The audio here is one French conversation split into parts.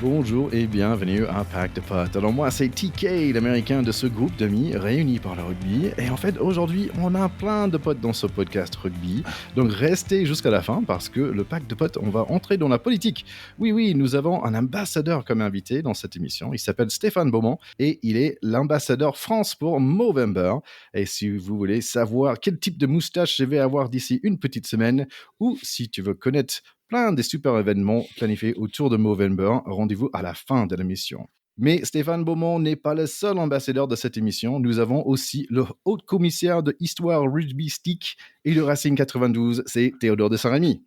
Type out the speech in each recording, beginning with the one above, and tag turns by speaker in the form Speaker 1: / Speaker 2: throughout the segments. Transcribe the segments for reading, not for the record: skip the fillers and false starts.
Speaker 1: Bonjour et bienvenue à Pack de Potes. Alors moi c'est TK, l'américain de ce groupe d'amis réunis par le rugby. Et en fait aujourd'hui on a plein de potes dans ce podcast rugby. Donc restez jusqu'à la fin parce que le Pack de Potes, on va entrer dans la politique. Oui, nous avons un ambassadeur comme invité dans cette émission. Il s'appelle Stéphane Beaumont et il est l'ambassadeur France pour Movember. Et si vous voulez savoir quel type de moustache je vais avoir d'ici une petite semaine ou si tu veux connaître plein des super événements planifiés autour de Movember. Rendez-vous à la fin de l'émission. Mais Stéphane Beaumont n'est pas le seul ambassadeur de cette émission. Nous avons aussi le haut commissaire de Histoire rugbystique et de Racing 92, c'est Théodore de Saint-Rémy.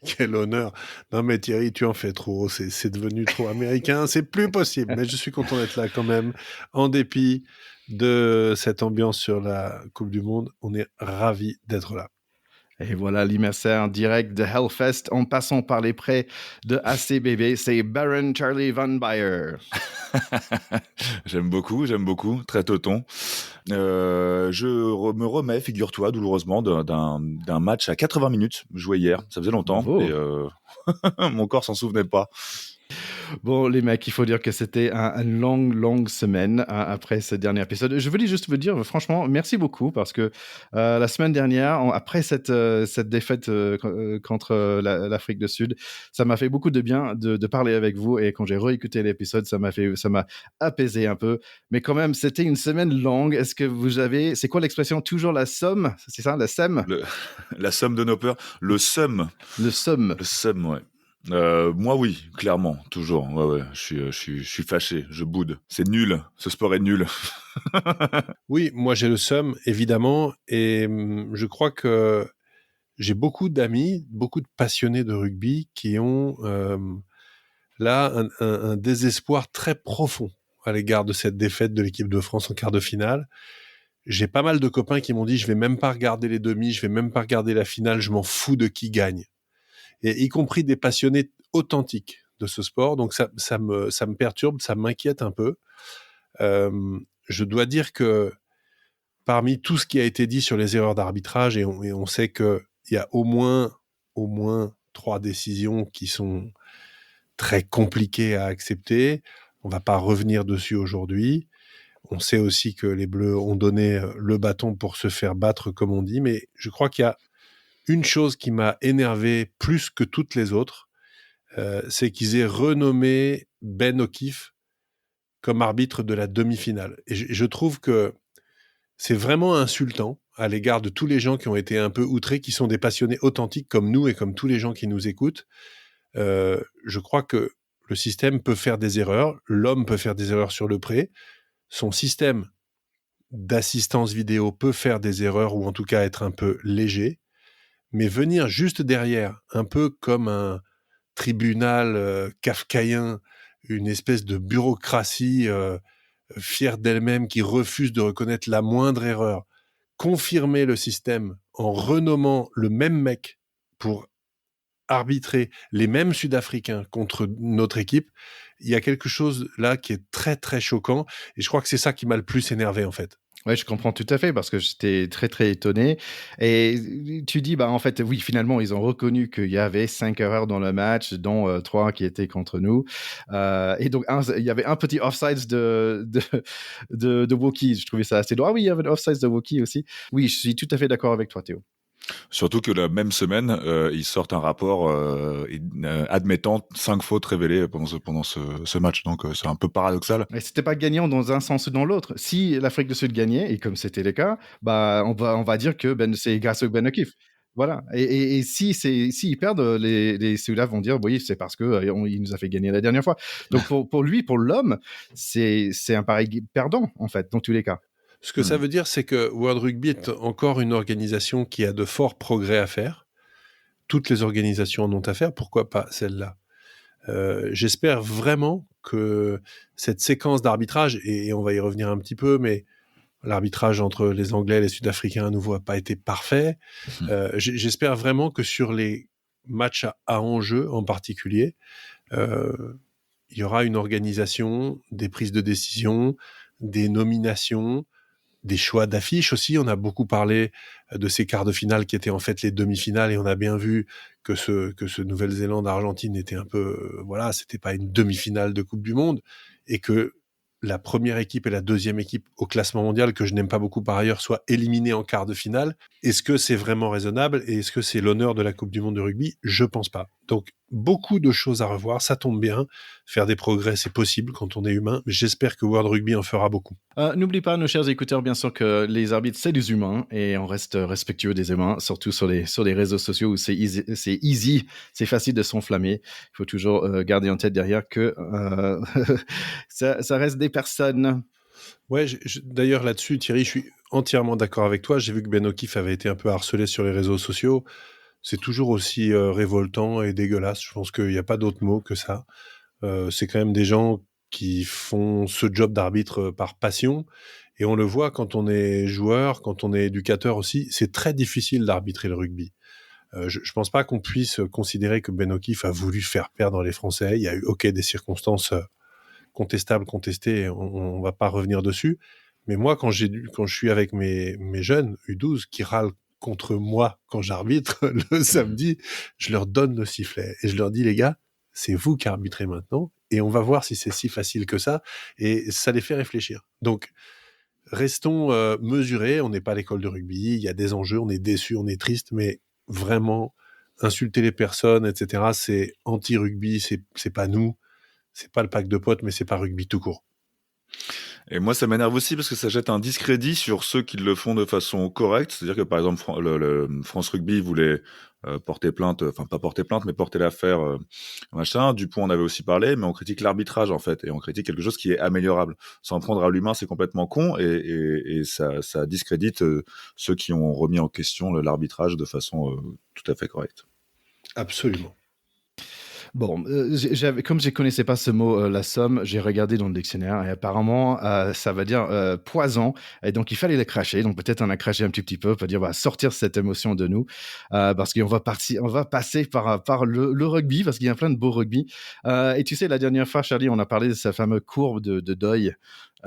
Speaker 2: Quel honneur. Non mais Thierry, tu en fais trop, c'est devenu trop américain, c'est plus possible. Mais je suis content d'être là quand même, en dépit de cette ambiance sur la Coupe du Monde. On est ravis d'être là.
Speaker 1: Et voilà l'immersaire direct de Hellfest en passant par les prêts de ACBB, c'est Baron Charlie Van Bayer.
Speaker 3: J'aime beaucoup, très teuton. Me remets, figure-toi, douloureusement, d'un match à 80 minutes joué hier. Ça faisait longtemps et mon corps s'en souvenait pas.
Speaker 1: Bon, les mecs, il faut dire que c'était une longue semaine après ce dernier épisode. Je voulais juste vous dire, franchement, merci beaucoup parce que la semaine dernière, après cette défaite contre l'Afrique du Sud, ça m'a fait beaucoup de bien de parler avec vous et quand j'ai réécouté l'épisode, ça m'a apaisé un peu. Mais quand même, c'était une semaine longue. Est-ce que c'est quoi l'expression? Toujours la somme? C'est ça, la somme?
Speaker 3: La somme de nos peurs. Le somme.
Speaker 1: Le somme.
Speaker 3: Le somme, ouais. Moi oui, clairement, toujours. Ouais, je suis fâché, je boude. C'est nul, ce sport est nul.
Speaker 2: Oui, moi j'ai le seum, évidemment, et je crois que j'ai beaucoup d'amis, beaucoup de passionnés de rugby qui ont là un désespoir très profond à l'égard de cette défaite de l'équipe de France en quart de finale. J'ai pas mal de copains qui m'ont dit je vais même pas regarder les demi, je vais même pas regarder la finale, je m'en fous de qui gagne. Et y compris des passionnés authentiques de ce sport. Donc ça me perturbe, ça m'inquiète un peu. Je dois dire que parmi tout ce qui a été dit sur les erreurs d'arbitrage, et on sait qu'il y a au moins 3 décisions qui sont très compliquées à accepter. On va pas revenir dessus aujourd'hui. On sait aussi que les Bleus ont donné le bâton pour se faire battre, comme on dit, mais je crois qu'il y a une chose qui m'a énervé plus que toutes les autres, c'est qu'ils aient renommé Ben O'Keefe comme arbitre de la demi-finale. Et je trouve que c'est vraiment insultant à l'égard de tous les gens qui ont été un peu outrés, qui sont des passionnés authentiques comme nous et comme tous les gens qui nous écoutent. Je crois que le système peut faire des erreurs, l'homme peut faire des erreurs sur le pré, son système d'assistance vidéo peut faire des erreurs ou en tout cas être un peu léger, mais venir juste derrière, un peu comme un tribunal kafkaïen, une espèce de bureaucratie fière d'elle-même qui refuse de reconnaître la moindre erreur, confirmer le système en renommant le même mec pour arbitrer les mêmes Sud-Africains contre notre équipe, il y a quelque chose là qui est très très choquant et je crois que c'est ça qui m'a le plus énervé en fait.
Speaker 1: Ouais, je comprends tout à fait parce que j'étais très étonné. Et tu dis, bah en fait, oui, finalement, ils ont reconnu qu'il y avait 5 erreurs dans le match, dont 3 qui étaient contre nous. Et donc, il y avait un petit offside de Wookie. Je trouvais ça assez drôle. Ah oui, il y avait l'offside de Wookie aussi. Oui, je suis tout à fait d'accord avec toi, Théo.
Speaker 3: Surtout que la même semaine, ils sortent un rapport admettant 5 fautes révélées pendant ce match. Donc c'est un peu paradoxal.
Speaker 1: Et c'était pas gagnant dans un sens ou dans l'autre. Si l'Afrique du Sud gagnait, et comme c'était le cas, bah on va dire que c'est grâce au Ben O'Keefe. Voilà. Et s'ils perdent, les Sud vont dire oui, c'est parce que il nous a fait gagner la dernière fois. Donc pour lui, pour l'homme, c'est un pari perdant en fait dans tous les cas.
Speaker 2: Ce que ça veut dire, c'est que World Rugby est encore une organisation qui a de forts progrès à faire. Toutes les organisations en ont à faire, pourquoi pas celle-là? J'espère vraiment que cette séquence d'arbitrage, et on va y revenir un petit peu, mais l'arbitrage entre les Anglais et les Sud-Africains à nouveau n'a pas été parfait. J'espère vraiment que sur les matchs à enjeu en particulier, il y aura une organisation, des prises de décision, des nominations des choix d'affiches aussi. On a beaucoup parlé de ces quarts de finale qui étaient en fait les demi-finales, et on a bien vu que ce Nouvelle-Zélande-Argentine était un peu, c'était pas une demi-finale de Coupe du Monde, et que la première équipe et la deuxième équipe au classement mondial, que je n'aime pas beaucoup par ailleurs, soient éliminées en quart de finale. Est-ce que c'est vraiment raisonnable et est-ce que c'est l'honneur de la Coupe du Monde de rugby ? Je pense pas. Donc, beaucoup de choses à revoir, ça tombe bien. Faire des progrès, c'est possible quand on est humain, mais j'espère que World Rugby en fera beaucoup.
Speaker 1: N'oublie pas, nos chers écouteurs, bien sûr que les arbitres, c'est des humains et on reste respectueux des humains, surtout sur les réseaux sociaux où c'est easy, c'est facile de s'enflammer. Il faut toujours garder en tête derrière que ça reste des personnes.
Speaker 2: Ouais, d'ailleurs là-dessus, Thierry, je suis entièrement d'accord avec toi. J'ai vu que Ben O'Keefe avait été un peu harcelé sur les réseaux sociaux. C'est toujours aussi révoltant et dégueulasse. Je pense qu'il n'y a pas d'autre mot que ça. C'est quand même des gens qui font ce job d'arbitre par passion. Et on le voit quand on est joueur, quand on est éducateur aussi. C'est très difficile d'arbitrer le rugby. Je ne pense pas qu'on puisse considérer que Ben O'Keefe a voulu faire perdre les Français. Il y a eu, des circonstances contestables, contestées. On ne va pas revenir dessus. Mais moi, quand je suis avec mes jeunes U12 qui râlent contre moi quand j'arbitre le samedi, je leur donne le sifflet et je leur dis, les gars, c'est vous qui arbitrez maintenant et on va voir si c'est si facile que ça, et ça les fait réfléchir. Donc, restons mesurés, on n'est pas à l'école de rugby, il y a des enjeux, on est déçus, on est triste, mais vraiment, insulter les personnes, etc., c'est anti-rugby, c'est pas nous, c'est pas le pack de potes, mais c'est pas rugby tout court.
Speaker 3: Et moi, ça m'énerve aussi parce que ça jette un discrédit sur ceux qui le font de façon correcte. C'est-à-dire que, par exemple, le France Rugby voulait porter plainte, enfin pas porter plainte, mais porter l'affaire, machin. Dupont en avait aussi parlé, mais on critique l'arbitrage, en fait, et on critique quelque chose qui est améliorable. S'en prendre à l'humain, c'est complètement con, et ça discrédite ceux qui ont remis en question l'arbitrage de façon tout à fait correcte.
Speaker 2: Absolument.
Speaker 1: Bon, comme je ne connaissais pas ce mot, la somme, j'ai regardé dans le dictionnaire et apparemment, ça veut dire poison. Et donc, il fallait le cracher. Donc, peut-être on a craché un petit peu pour dire, sortir cette émotion de nous. Parce qu'on va passer par le rugby, parce qu'il y a plein de beaux rugby. Et tu sais, la dernière fois, Charlie, on a parlé de sa fameuse courbe de deuil.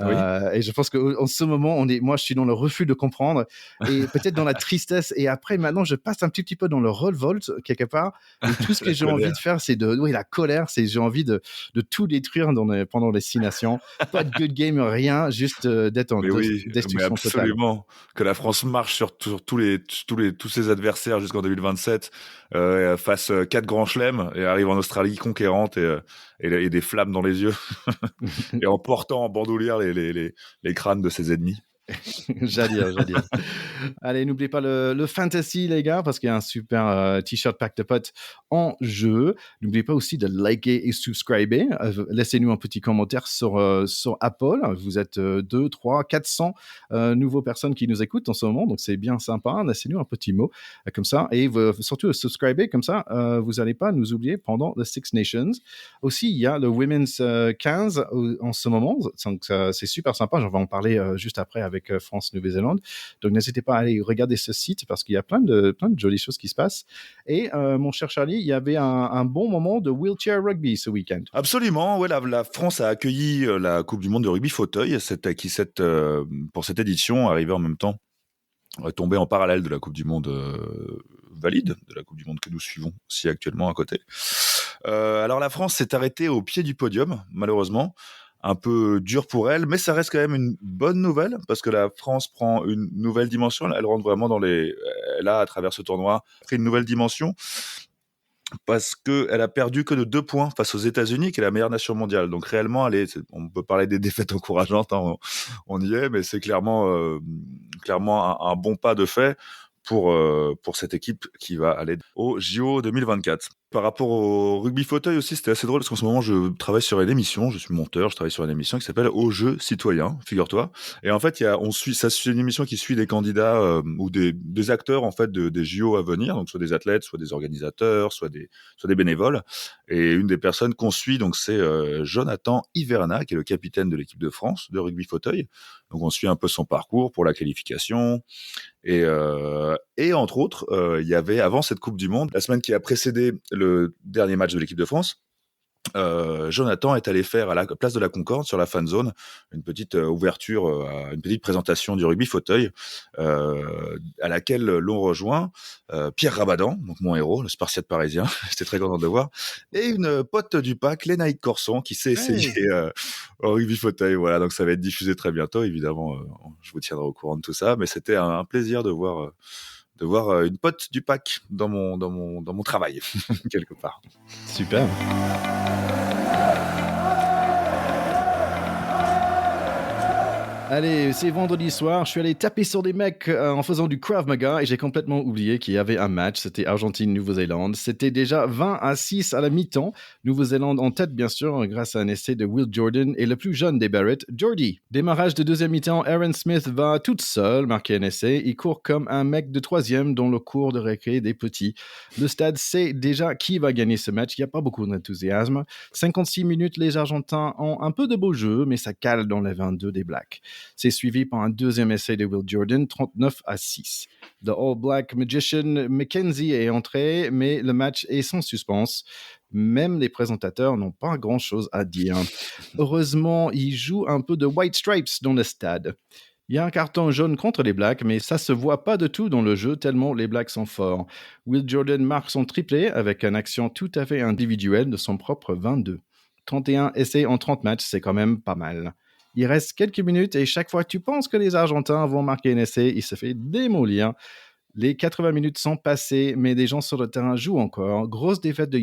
Speaker 3: Oui.
Speaker 1: Et je pense qu'en ce moment, moi, je suis dans le refus de comprendre et peut-être dans la tristesse. Et après, maintenant, je passe un petit peu dans le révolte quelque part. Et tout ce que j'ai envie de faire, c'est la colère. J'ai envie de tout détruire pendant les 6 nations. Pas de good game, rien, juste d'être en destruction totale.
Speaker 3: Absolument. Que la France marche sur tous ses adversaires jusqu'en 2027, fasse 4 grands chelems et arrive en Australie conquérante et des flammes dans les yeux et en portant en bandoulière les crânes de ses ennemis.
Speaker 1: J'allais dire. Allez, n'oubliez pas le fantasy, les gars, parce qu'il y a un super t-shirt Pack de Potes en jeu. N'oubliez pas aussi de liker et subscriber. Laissez-nous un petit commentaire sur Apple. Vous êtes 2, 3, 400 nouveaux personnes qui nous écoutent en ce moment, donc c'est bien sympa. Laissez-nous un petit mot comme ça. Et surtout, subscribez, comme ça, vous n'allez pas nous oublier pendant the Six Nations. Aussi, il y a le Women's 15 en ce moment, donc c'est super sympa. J'en vais en parler juste après avec France-Nouvelle-Zélande. Donc, n'hésitez pas à aller regarder ce site parce qu'il y a plein de jolies choses qui se passent. Et mon cher Charlie, il y avait un bon moment de wheelchair rugby ce week-end.
Speaker 3: Absolument, ouais, la France a accueilli la Coupe du Monde de rugby fauteuil, pour cette édition, arrivée en même temps, tombée en parallèle de la Coupe du Monde valide, de la Coupe du Monde que nous suivons aussi actuellement à côté. Alors la France s'est arrêtée au pied du podium, malheureusement. Un peu dur pour elle, mais ça reste quand même une bonne nouvelle parce que la France prend une nouvelle dimension. Elle rentre vraiment elle a, à travers ce tournoi, pris une nouvelle dimension parce qu'elle a perdu que de 2 points face aux États-Unis, qui est la meilleure nation mondiale. Donc réellement, on peut parler des défaites encourageantes, hein, on y est, mais c'est clairement un bon pas de fait pour cette équipe qui va aller au JO 2024. Par rapport au rugby fauteuil aussi, c'était assez drôle parce qu'en ce moment, je travaille sur une émission, je suis monteur, je travaille sur une émission qui s'appelle Au jeu citoyen, figure-toi. Et en fait, c'est une émission qui suit des candidats ou des acteurs en fait des JO à venir, donc soit des athlètes, soit des organisateurs, soit des bénévoles. Et une des personnes qu'on suit, donc c'est Jonathan Hiverna, qui est le capitaine de l'équipe de France de rugby fauteuil. Donc on suit un peu son parcours pour la qualification. Et entre autres, il y avait avant cette Coupe du Monde, la semaine qui a précédé le dernier match de l'équipe de France, Jonathan est allé faire à la place de la Concorde, sur la fan zone, une petite ouverture, une petite présentation du rugby fauteuil, à laquelle l'on rejoint Pierre Rabadan, donc mon héros, le Spartiate parisien, j'étais très content de le voir, et une pote du pack, Lénaïque Corson, qui s'est essayée au rugby fauteuil. Voilà, donc ça va être diffusé très bientôt, évidemment, je vous tiendrai au courant de tout ça, mais c'était un plaisir de voir une pote du pack dans mon travail, quelque part.
Speaker 1: Super. Allez, c'est vendredi soir, je suis allé taper sur des mecs en faisant du Krav Maga et j'ai complètement oublié qu'il y avait un match, c'était Argentine-Nouvelle-Zélande. C'était déjà 20-6 à la mi-temps. Nouvelle-Zélande en tête, bien sûr, grâce à un essai de Will Jordan et le plus jeune des Barrett, Geordie. Démarrage de deuxième mi-temps, Aaron Smith va toute seule marquer un essai. Il court comme un mec de troisième dans le cours de récré des petits. Le stade sait déjà qui va gagner ce match, il n'y a pas beaucoup d'enthousiasme. 56 minutes, les Argentins ont un peu de beau jeu, mais ça cale dans les 22 des Blacks. C'est suivi par un deuxième essai de Will Jordan, 39-6. The All Black Magician Mackenzie est entré, mais le match est sans suspense. Même les présentateurs n'ont pas grand-chose à dire. Heureusement, ils jouent un peu de White Stripes dans le stade. Il y a un carton jaune contre les Blacks, mais ça se voit pas du tout dans le jeu tellement les Blacks sont forts. Will Jordan marque son triplé avec une action tout à fait individuelle de son propre 22. 31 essais en 30 matchs, c'est quand même pas mal. Il reste quelques minutes et chaque fois que tu penses que les Argentins vont marquer un essai, il se fait démolir. Les 80 minutes sont passées, mais des gens sur le terrain jouent encore. Grosse défaite de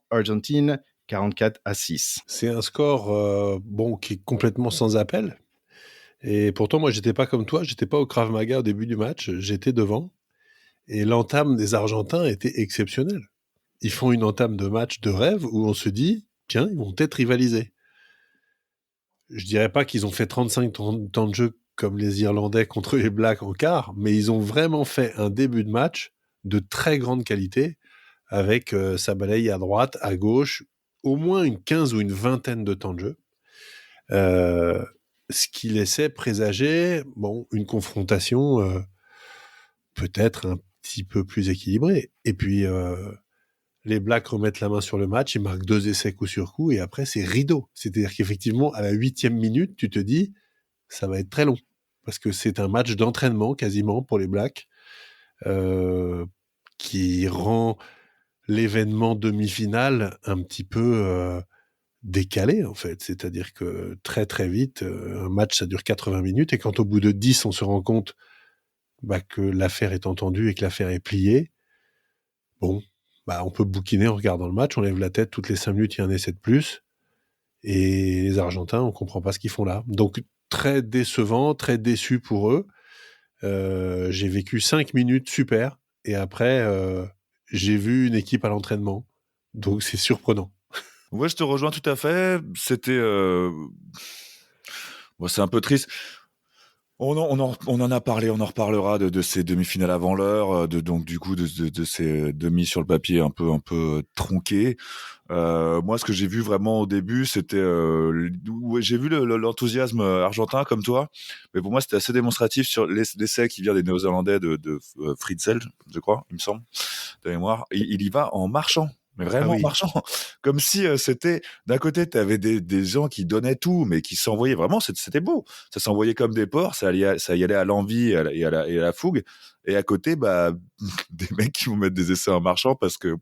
Speaker 1: Argentine, 44-6.
Speaker 2: C'est un score qui est complètement sans appel. Et pourtant, moi, j'étais pas comme toi, j'étais pas au Krav Maga au début du match, j'étais devant. Et l'entame des Argentins était exceptionnelle. Ils font une entame de match de rêve où on se dit, tiens, ils vont peut-être rivaliser. Je dirais pas qu'ils ont fait 35 temps de jeu comme les Irlandais contre les Blacks en quart, mais ils ont vraiment fait un début de match de très grande qualité, avec ça balaye à droite, à gauche, au moins une 15 ou une vingtaine de temps de jeu. Ce qui laissait présager une confrontation peut-être un petit peu plus équilibrée. Et puis, les Blacks remettent la main sur le match, ils marquent 2 essais coup sur coup, et après, c'est rideau. C'est-à-dire qu'effectivement, à la 8e minute, tu te dis, ça va être très long. Parce que c'est un match d'entraînement, quasiment, pour les Blacks, qui rend l'événement demi-finale un petit peu décalé, en fait. C'est-à-dire que très, très vite, un match, ça dure 80 minutes, et quand au bout de 10, on se rend compte que l'affaire est entendue et que l'affaire est pliée, on peut bouquiner en regardant le match, on lève la tête, toutes les 5 minutes, il y a un essai de plus, et les Argentins, on comprend pas ce qu'ils font là. Donc, très décevant, très déçu pour eux. J'ai vécu 5 minutes super, et après, j'ai vu une équipe à l'entraînement. Donc, c'est surprenant.
Speaker 3: Ouais, je te rejoins tout à fait. C'était... c'est un peu triste. On en a parlé, on en reparlera de ces demi-finales avant l'heure, donc du coup de ces demi sur le papier un peu tronqués. Moi, ce que j'ai vu vraiment au début, c'était j'ai vu l'enthousiasme argentin comme toi, mais pour moi c'était assez démonstratif sur l'essai qui vient des Néo-Zélandais de Fritzel, je crois, il me semble, de mémoire. Il y va en marchant. Mais vraiment en marchant, comme si c'était, d'un côté, tu avais des gens qui donnaient tout, mais qui s'envoyaient vraiment, c'était beau. Ça s'envoyait comme des porcs, ça y allait à l'envie et à la fougue. Et à côté, des mecs qui vont mettre des essais en marchant parce que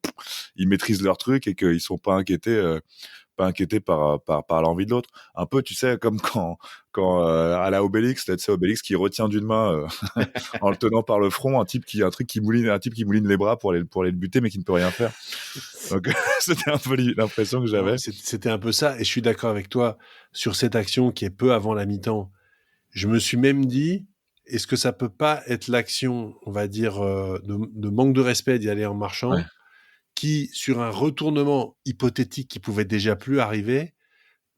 Speaker 3: ils maîtrisent leur truc et qu'ils sont pas inquiétés par l'envie de l'autre. Un peu, tu sais, comme quand à la Obélix, tu sais, Obélix qui retient d'une main en le tenant par le front un type qui mouline les bras pour aller le buter mais qui ne peut rien faire. Donc c'était un peu l'impression que j'avais.
Speaker 2: C'était un peu ça, et je suis d'accord avec toi sur cette action qui est peu avant la mi-temps. Je me suis même dit, est-ce que ça peut pas être l'action, on va dire, de manque de respect d'y aller en marchant, qui, sur un retournement hypothétique qui pouvait déjà plus arriver,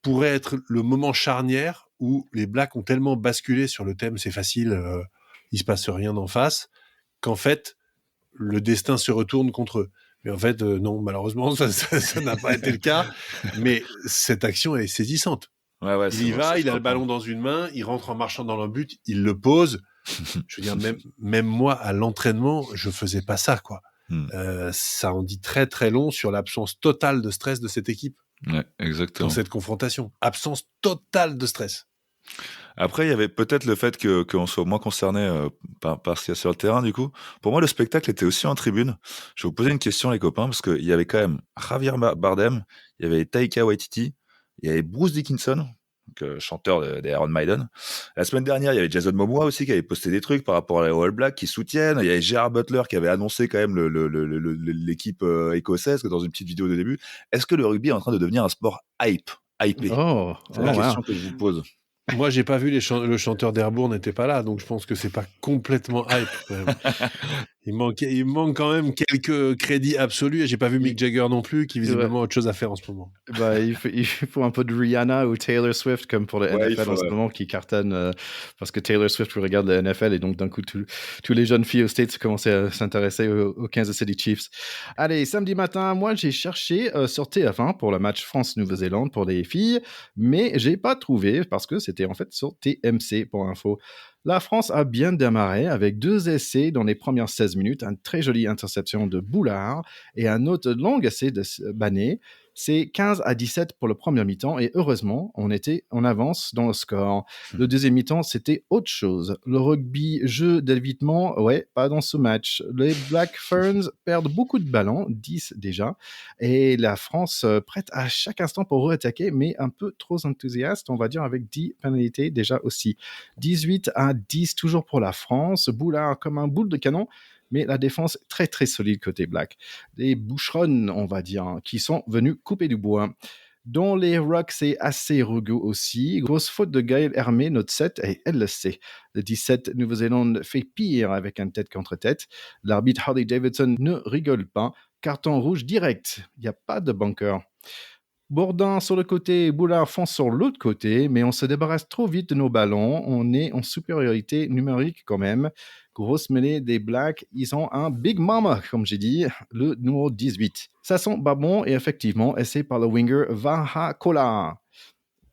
Speaker 2: pourrait être le moment charnière où les Blacks ont tellement basculé sur le thème c'est facile, il se passe rien d'en face, qu'en fait, le destin se retourne contre eux. Mais en fait, non, malheureusement, ça n'a pas été le cas. Mais cette action, elle est saisissante. Il y va, il a le ballon dans une main, il rentre en marchant dans le but, il le pose. Je veux dire, même moi, à l'entraînement, je faisais pas ça, quoi. Ça en dit très très long sur l'absence totale de stress de cette équipe.
Speaker 3: Ouais, exactement.
Speaker 2: Dans cette confrontation. Absence totale de stress.
Speaker 3: Après, il y avait peut-être le fait qu'on soit moins concerné par ce qu'il y a sur le terrain, du coup. Pour moi, le spectacle était aussi en tribune. Je vais vous poser une question, les copains, parce qu'il y avait quand même Javier Bardem, il y avait Taika Waititi, il y avait Bruce Dickinson, chanteur des Iron Maiden. La semaine dernière, il y avait Jason Momoa aussi qui avait posté des trucs par rapport aux All Blacks qui soutiennent. Il y avait Gerard Butler qui avait annoncé quand même l'équipe écossaise dans une petite vidéo de début. Est-ce que le rugby est en train de devenir un sport hypé? C'est la question que je vous pose.
Speaker 2: Moi, j'ai pas vu le chanteur d'Airbourne n'était pas là, donc je pense que c'est pas complètement hype. Quand même. Il manque quand même quelques crédits absolus. Et j'ai pas vu Mick Jagger non plus, qui visiblement a autre chose à faire en ce moment.
Speaker 1: Il faut un peu de Rihanna ou Taylor Swift comme pour le NFL en ce moment qui cartonne parce que Taylor Swift regarde le NFL et donc d'un coup tous les jeunes filles aux States commençaient à s'intéresser aux Kansas City Chiefs. Allez, samedi matin, moi j'ai cherché sur TF1 pour le match France-Nouvelle-Zélande pour les filles, mais j'ai pas trouvé parce que c'était en fait sur TMC pour info. La France a bien démarré avec 2 essais dans les premières 16 minutes, une très jolie interception de Boulard et un autre long essai de Banet. C'est 15-17 pour le premier mi-temps et heureusement, on avance dans le score. Le deuxième mi-temps, c'était autre chose. Le rugby, jeu d'évitement, ouais, pas dans ce match. Les Black Ferns perdent beaucoup de ballons, 10 déjà, et la France prête à chaque instant pour re-attaquer, mais un peu trop enthousiaste, on va dire, avec 10 pénalités déjà aussi. 18-10 toujours pour la France. Boulard comme un boule de canon, mais la défense très très solide côté Black. Des boucherons, on va dire, qui sont venus couper du bois. Dans les rocks, c'est assez rugueux aussi. Grosse faute de Gaël Hermé, notre 7, et elle le sait. Le 17, Nouvelle-Zélande fait pire avec un tête contre tête. L'arbitre Harley Davidson ne rigole pas. Carton rouge direct. Il n'y a pas de bunker. Bourdin sur le côté, Boulard fonce sur l'autre côté, mais on se débarrasse trop vite de nos ballons. On est en supériorité numérique quand même. Grosse mêlée des Blacks, ils ont un Big Mama, comme j'ai dit, le numéro 18. Ça sent pas bon et effectivement, essayé par le winger Vahakola.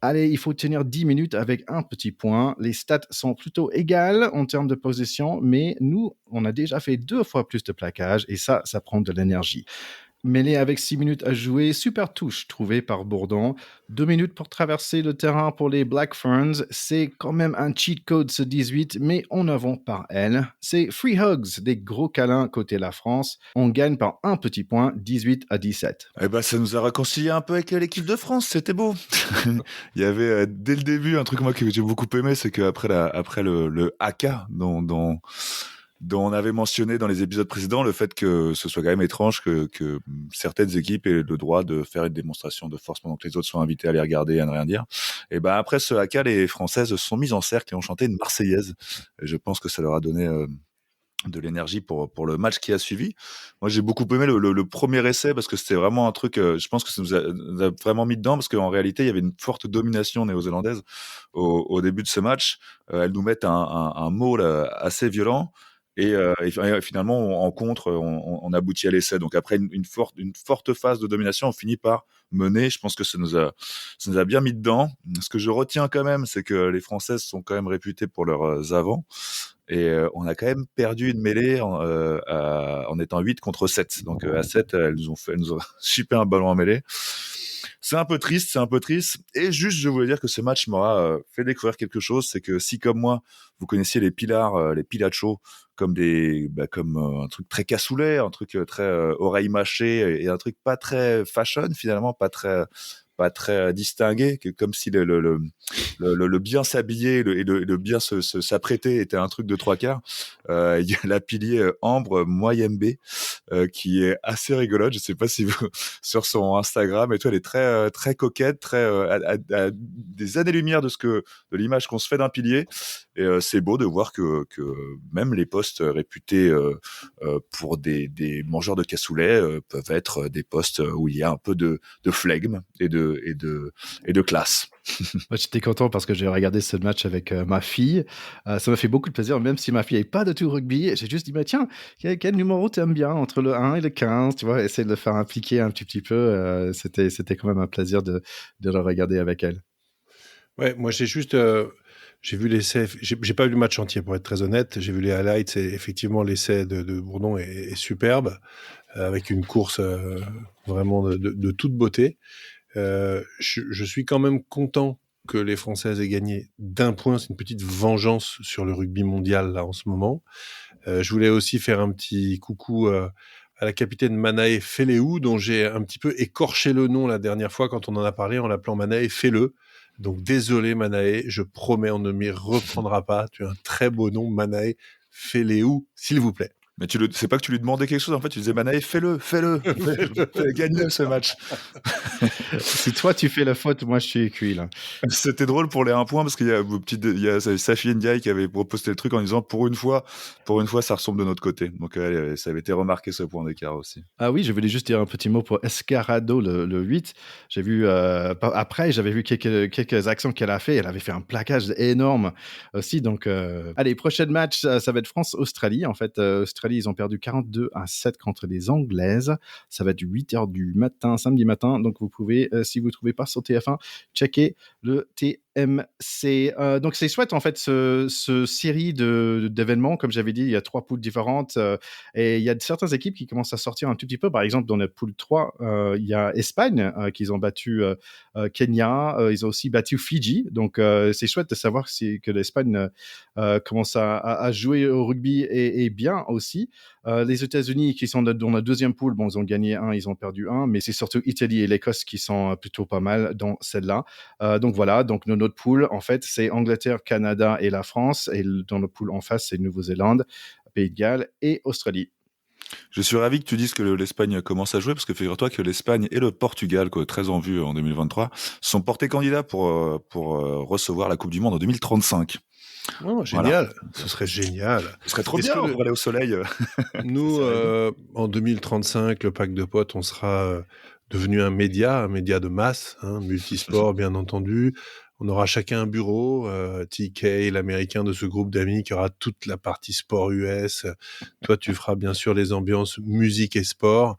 Speaker 1: Allez, il faut tenir 10 minutes avec un petit point. Les stats sont plutôt égales en termes de possession, mais nous, on a déjà fait 2 fois plus de plaquage et ça prend de l'énergie. Mêlé avec 6 minutes à jouer, super touche trouvée par Bourdon. 2 minutes pour traverser le terrain pour les Black Ferns. C'est quand même un cheat code ce 18, mais en avant par elle. C'est free hugs, des gros câlins côté la France. On gagne par un petit point, 18-17.
Speaker 3: Eh ben, ça nous a réconcilié un peu avec l'équipe de France, c'était beau. Il y avait dès le début un truc moi que j'ai beaucoup aimé, c'est qu'après le haka dont on avait mentionné dans les épisodes précédents, le fait que ce soit quand même étrange que certaines équipes aient le droit de faire une démonstration de force pendant que les autres sont invités à les regarder et à ne rien dire. Et ben après ce haka, les Françaises se sont mises en cercle et ont chanté une Marseillaise. Et je pense que ça leur a donné de l'énergie pour le match qui a suivi. Moi, j'ai beaucoup aimé le premier essai parce que c'était vraiment un truc, je pense que ça nous a vraiment mis dedans parce qu'en réalité, il y avait une forte domination néo-zélandaise au début de ce match. Elles nous mettent un mot là, assez violent. Et finalement, en contre, on aboutit à l'essai. Donc après une forte phase de domination, on finit par mener. Je pense que ça nous a bien mis dedans. Ce que je retiens quand même, c'est que les Françaises sont quand même réputées pour leurs avants. Et on a quand même perdu une mêlée en étant 8 contre 7. Donc à 7, elles nous ont chipé un ballon en mêlée. C'est un peu triste. Et juste, je voulais dire que ce match m'aura fait découvrir quelque chose. C'est que si, comme moi, vous connaissiez les pilars, les pilachos, comme un truc très cassoulet, un truc très oreille mâchée et un truc pas très fashion finalement, pas très distingué, comme si le bien s'habiller et le bien s'apprêter était un truc de 3/4. Il y a la pilier Ambre Moyembe qui est assez rigolote. Je sais pas si vous sur son Instagram et tout, elle est très très coquette, très à des années-lumière de l'image qu'on se fait d'un pilier. Et c'est beau de voir que même les postes réputés pour des mangeurs de cassoulet peuvent être des postes où il y a un peu de flegme et de classe.
Speaker 1: Moi, j'étais content parce que j'ai regardé ce match avec ma fille. Ça m'a fait beaucoup de plaisir, même si ma fille n'est pas de tout rugby. J'ai juste dit, bah, tiens, quel numéro t'aimes bien entre le 1 et le 15, tu vois, essayer de le faire impliquer un petit peu. C'était quand même un plaisir de le regarder avec elle.
Speaker 2: Ouais, moi j'ai juste J'ai vu l'essai, j'ai pas vu le match entier pour être très honnête. J'ai vu les highlights et effectivement l'essai de Bourdon est superbe, avec une course vraiment de toute beauté. Je suis quand même content que les Françaises aient gagné d'1 point. C'est une petite vengeance sur le rugby mondial là en ce moment. Je voulais aussi faire un petit coucou à la capitaine Manae Feleou, dont j'ai un petit peu écorché le nom la dernière fois quand on en a parlé en l'appelant Manae Fele. Donc désolé Manae, je promets on ne m'y reprendra pas. Tu as un très beau nom, Manae Feleou, s'il vous plaît.
Speaker 3: Mais c'est pas que tu lui demandais quelque chose, en fait, tu disais Manae, fais-le, gagne ce match.
Speaker 1: Si toi tu fais la faute, moi je suis cuit là.
Speaker 3: C'était drôle pour les 1 point parce qu'il y a Safi Ndiaye qui avait proposé le truc en disant pour une fois, ça ressemble de notre côté. Donc ça avait été remarqué ce point d'écart aussi.
Speaker 1: Ah oui, je voulais juste dire un petit mot pour Escarado, le 8. J'ai vu, après, j'avais vu quelques actions qu'elle a fait. Elle avait fait un plaquage énorme aussi. Donc, allez, prochain match, ça va être France-Australie. En fait, Australie, ils ont perdu 42-7 contre les Anglaises. Ça va être 8h du matin, samedi matin. Donc, vous pouvez, si vous ne trouvez pas sur TF1, checker le TMC. Donc, c'est chouette, en fait, ce série d'événements. Comme j'avais dit, il y a 3 poules différentes. Et il y a certaines équipes qui commencent à sortir un tout petit peu. Par exemple, dans la poule 3, il y a Espagne qui ont battu Kenya. Ils ont aussi battu Fidji. Donc, c'est chouette de savoir que l'Espagne commence à jouer au rugby et bien aussi. Les États-Unis qui sont dans la deuxième poule, bon, ils ont gagné 1, ils ont perdu 1, mais c'est surtout Italie et l'Écosse qui sont plutôt pas mal dans celle-là. Donc voilà, donc notre poule, en fait, c'est Angleterre, Canada et la France. Et dans notre poule en face, c'est Nouvelle-Zélande, Pays de Galles et Australie.
Speaker 3: Je suis ravi que tu dises que l'Espagne commence à jouer parce que figure-toi que l'Espagne et le Portugal, très en vue en 2023, sont portés candidats pour recevoir la Coupe du Monde en 2035.
Speaker 2: Oh, génial, voilà. Ce serait génial.
Speaker 3: Ce serait trop bien pour aller au soleil.
Speaker 2: Nous, en 2035, le pack de potes, on sera devenu un média de masse, multisport bien entendu. On aura chacun un bureau, TK, l'américain de ce groupe d'amis qui aura toute la partie sport US. Toi, tu feras bien sûr les ambiances musique et sport.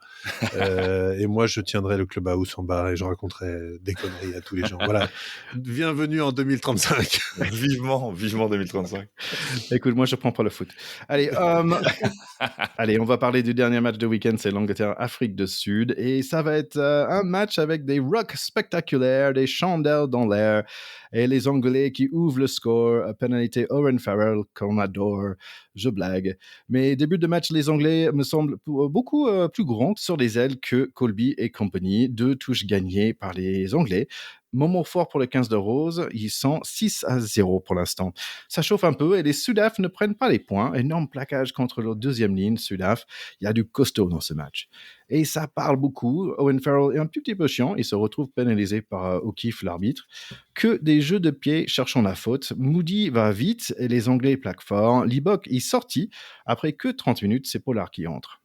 Speaker 2: Et moi, je tiendrai le clubhouse en bas et je raconterai des conneries à tous les gens. Voilà. Bienvenue en 2035.
Speaker 3: Vivement 2035.
Speaker 1: Écoute, moi, je prends pas le foot. Allez, allez, on va parler du dernier match de week-end, c'est l'Angleterre-Afrique du Sud. Et ça va être un match avec des rocks spectaculaires, des chandelles dans l'air. Et les Anglais qui ouvrent le score, pénalité Owen Farrell, qu'on adore, je blague. Mais début de match, les Anglais me semblent beaucoup plus grands sur les ailes que Colby et compagnie. 2 touches gagnées par les Anglais. Moment fort pour le 15 de Rose, ils sont 6-0 pour l'instant. Ça chauffe un peu et les Sudaf ne prennent pas les points. Énorme plaquage contre leur deuxième ligne, Sudaf. Il y a du costaud dans ce match. Et ça parle beaucoup. Owen Farrell est un petit peu chiant. Il se retrouve pénalisé par O'Keefe, l'arbitre. Que des jeux de pied cherchant la faute. Moody va vite et les Anglais plaquent fort. Libok est sorti. Après que 30 minutes, c'est Pollard qui entre.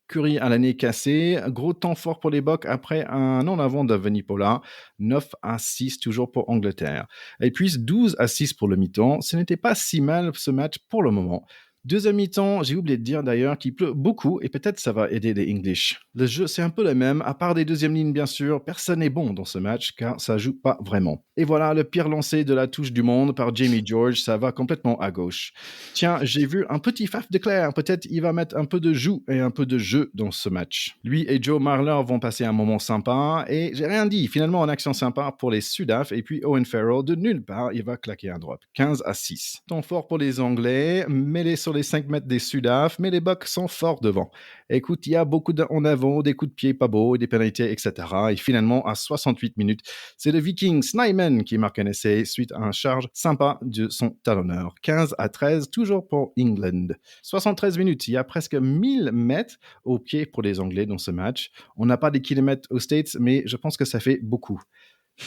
Speaker 1: Curry à l'année cassée, gros temps fort pour les Bocs après un en avant de Venipola, 9-6 toujours pour Angleterre. Et puis 12-6 pour le mi-temps, ce n'était pas si mal ce match pour le moment. Deuxième mi-temps, j'ai oublié de dire d'ailleurs qu'il pleut beaucoup et peut-être ça va aider les English. Le jeu c'est un peu le même, à part des deuxièmes lignes bien sûr, personne n'est bon dans ce match car ça joue pas vraiment. Et voilà le pire lancé de la touche du monde par Jamie George, ça va complètement à gauche. Tiens, j'ai vu un petit Faf de Claire, peut-être il va mettre un peu de joue et un peu de jeu dans ce match. Lui et Joe Marler vont passer un moment sympa et j'ai rien dit, finalement une action sympa pour les Sudaf et puis Owen Farrell de nulle part, il va claquer un drop. 15-6. Temps fort pour les Anglais, mêlés sur les 5 mètres des Sudaf, mais les Bocs sont forts devant. Écoute, il y a beaucoup en avant, des coups de pied pas beaux, des pénalités, etc. Et finalement, à 68 minutes, c'est le Viking Snyman qui marque un essai suite à un charge sympa de son talonneur. 15-13, toujours pour England. 73 minutes, il y a presque 1000 mètres au pied pour les Anglais dans ce match. On n'a pas des kilomètres aux States, mais je pense que ça fait beaucoup.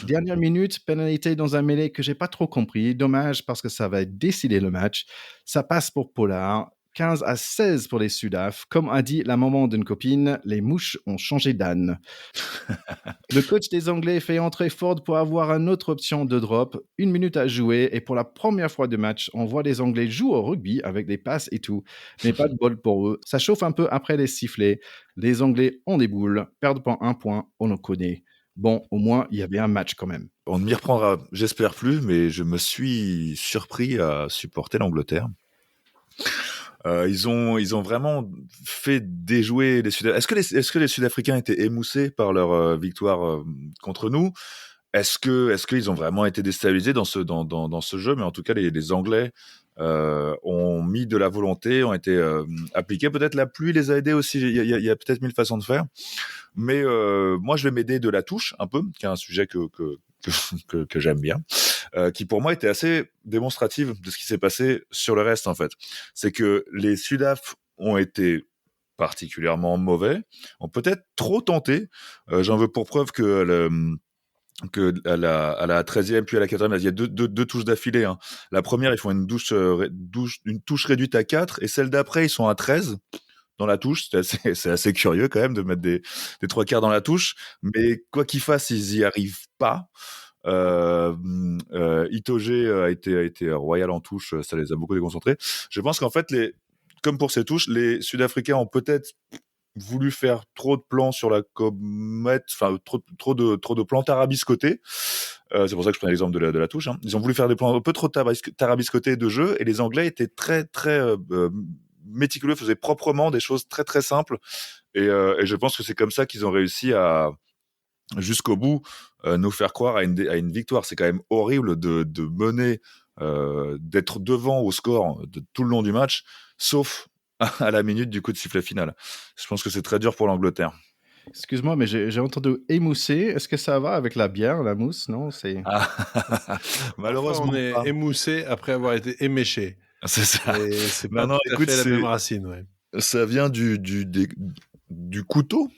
Speaker 1: Dernière minute, pénalité dans un mêlée que j'ai pas trop compris. Dommage parce que ça va décider le match. Ça passe pour Pollard. 15-16 pour les Sudaf. Comme a dit la maman d'une copine, les mouches ont changé d'âne. Le coach des Anglais fait entrer Ford pour avoir une autre option de drop. 1 minute à jouer et pour la première fois de match, on voit les Anglais jouer au rugby avec des passes et tout. Mais pas de bol pour eux. Ça chauffe un peu après les sifflets. Les Anglais ont des boules, perdent pas un point, on en connaît. Bon, au moins, il y avait un match quand même.
Speaker 3: On ne m'y reprendra, j'espère plus, mais je me suis surpris à supporter l'Angleterre. Ils ont vraiment fait déjouer les Sud-Africains. Est-ce que les Sud-Africains étaient émoussés par leur victoire contre nous? Est-ce qu'ils ont vraiment été déstabilisés dans ce jeu? Mais en tout cas, les Anglais ont mis de la volonté, ont été appliqués. Peut-être la pluie les a aidés aussi. Il y a peut-être mille façons de faire. Mais moi, je vais m'aider de la touche un peu, qui est un sujet que j'aime bien, qui pour moi était assez démonstrative de ce qui s'est passé sur le reste en fait. C'est que les Sudaf ont été particulièrement mauvais, ont peut-être trop tenté. J'en veux pour preuve que à la 13e puis à la 4e, il y a deux touches d'affilée. Hein. La première, ils font une touche réduite à 4 et celle d'après, ils sont à 13 dans la touche. C'est assez curieux quand même de mettre des 3/4 dans la touche. Mais quoi qu'ils fassent, ils y arrivent pas. Itoge a été royal en touche, ça les a beaucoup déconcentrés. Je pense qu'en fait, comme pour ces touches, les Sud-Africains ont peut-être voulu faire trop de plans sur la comète, enfin trop de plans tarabiscotés. C'est pour ça que je prenais l'exemple de la touche. Hein. Ils ont voulu faire des plans un peu trop tarabiscotés de jeu, et les Anglais étaient très très méticuleux, faisaient proprement des choses très très simples. Et je pense que c'est comme ça qu'ils ont réussi à jusqu'au bout nous faire croire à une victoire. C'est quand même horrible de mener, d'être devant au score de tout le long du match, sauf à la minute du coup de sifflet final. Je pense que c'est très dur pour l'Angleterre.
Speaker 1: Excuse-moi, mais j'ai entendu émousser. Est-ce que ça va avec la bière, la mousse? Non, c'est...
Speaker 3: Malheureusement,
Speaker 2: on est émoussé après avoir été éméché.
Speaker 3: C'est ça.
Speaker 2: Et c'est pas tout à fait la même racine. Ouais.
Speaker 3: Ça vient du couteau.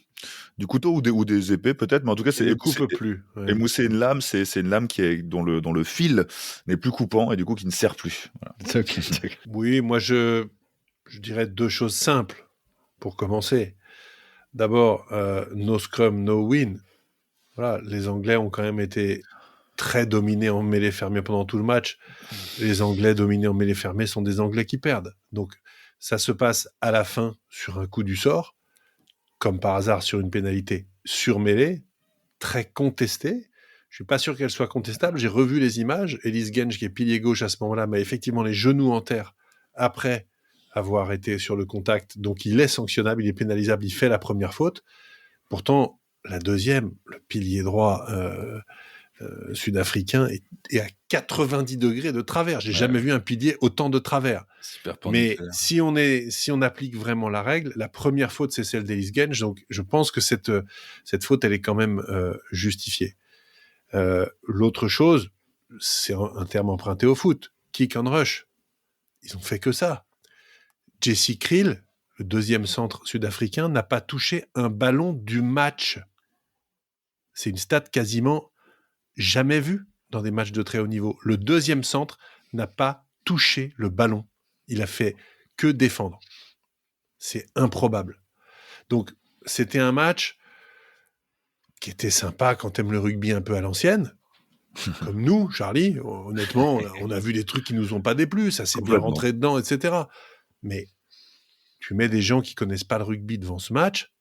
Speaker 3: Du couteau ou des épées peut-être, mais en tout cas c'est
Speaker 2: ne coupe plus.
Speaker 3: Ouais. Émousser une lame, c'est une lame dont le fil n'est plus coupant et du coup qui ne sert plus. Voilà.
Speaker 2: Okay. Oui, moi je dirais 2 choses simples pour commencer. D'abord, no scrum, no win. Voilà, les Anglais ont quand même été très dominés en mêlée fermée pendant tout le match. Les Anglais dominés en mêlée fermée sont des Anglais qui perdent. Donc ça se passe à la fin sur un coup du sort, comme par hasard sur une pénalité sur mêlée, très contestée. Je suis pas sûr qu'elle soit contestable. J'ai revu les images. Ellis Genge, qui est pilier gauche à ce moment-là, met effectivement les genoux en terre après avoir été sur le contact. Donc il est sanctionnable, il est pénalisable, il fait la première faute. Pourtant, la deuxième, le pilier droit sud-africain est à 90 degrés de travers. J'ai jamais vu un pilier autant de travers. Mais si on applique vraiment la règle, la première faute, c'est celle d'Ellis Genge. Donc, je pense que cette faute, elle est quand même justifiée. L'autre chose, c'est un terme emprunté au foot. Kick and rush. Ils ont fait que ça. Jesse Kriel, le deuxième centre sud-africain, n'a pas touché un ballon du match. C'est une stat quasiment jamais vue dans des matchs de très haut niveau. Le deuxième centre n'a pas touché le ballon. Il a fait que défendre. C'est improbable. Donc, c'était un match qui était sympa quand t'aimes le rugby un peu à l'ancienne. Comme nous, Charlie, honnêtement, on a vu des trucs qui nous ont pas déplu, ça s'est bien rentré dedans, etc. Mais tu mets des gens qui connaissent pas le rugby devant ce match,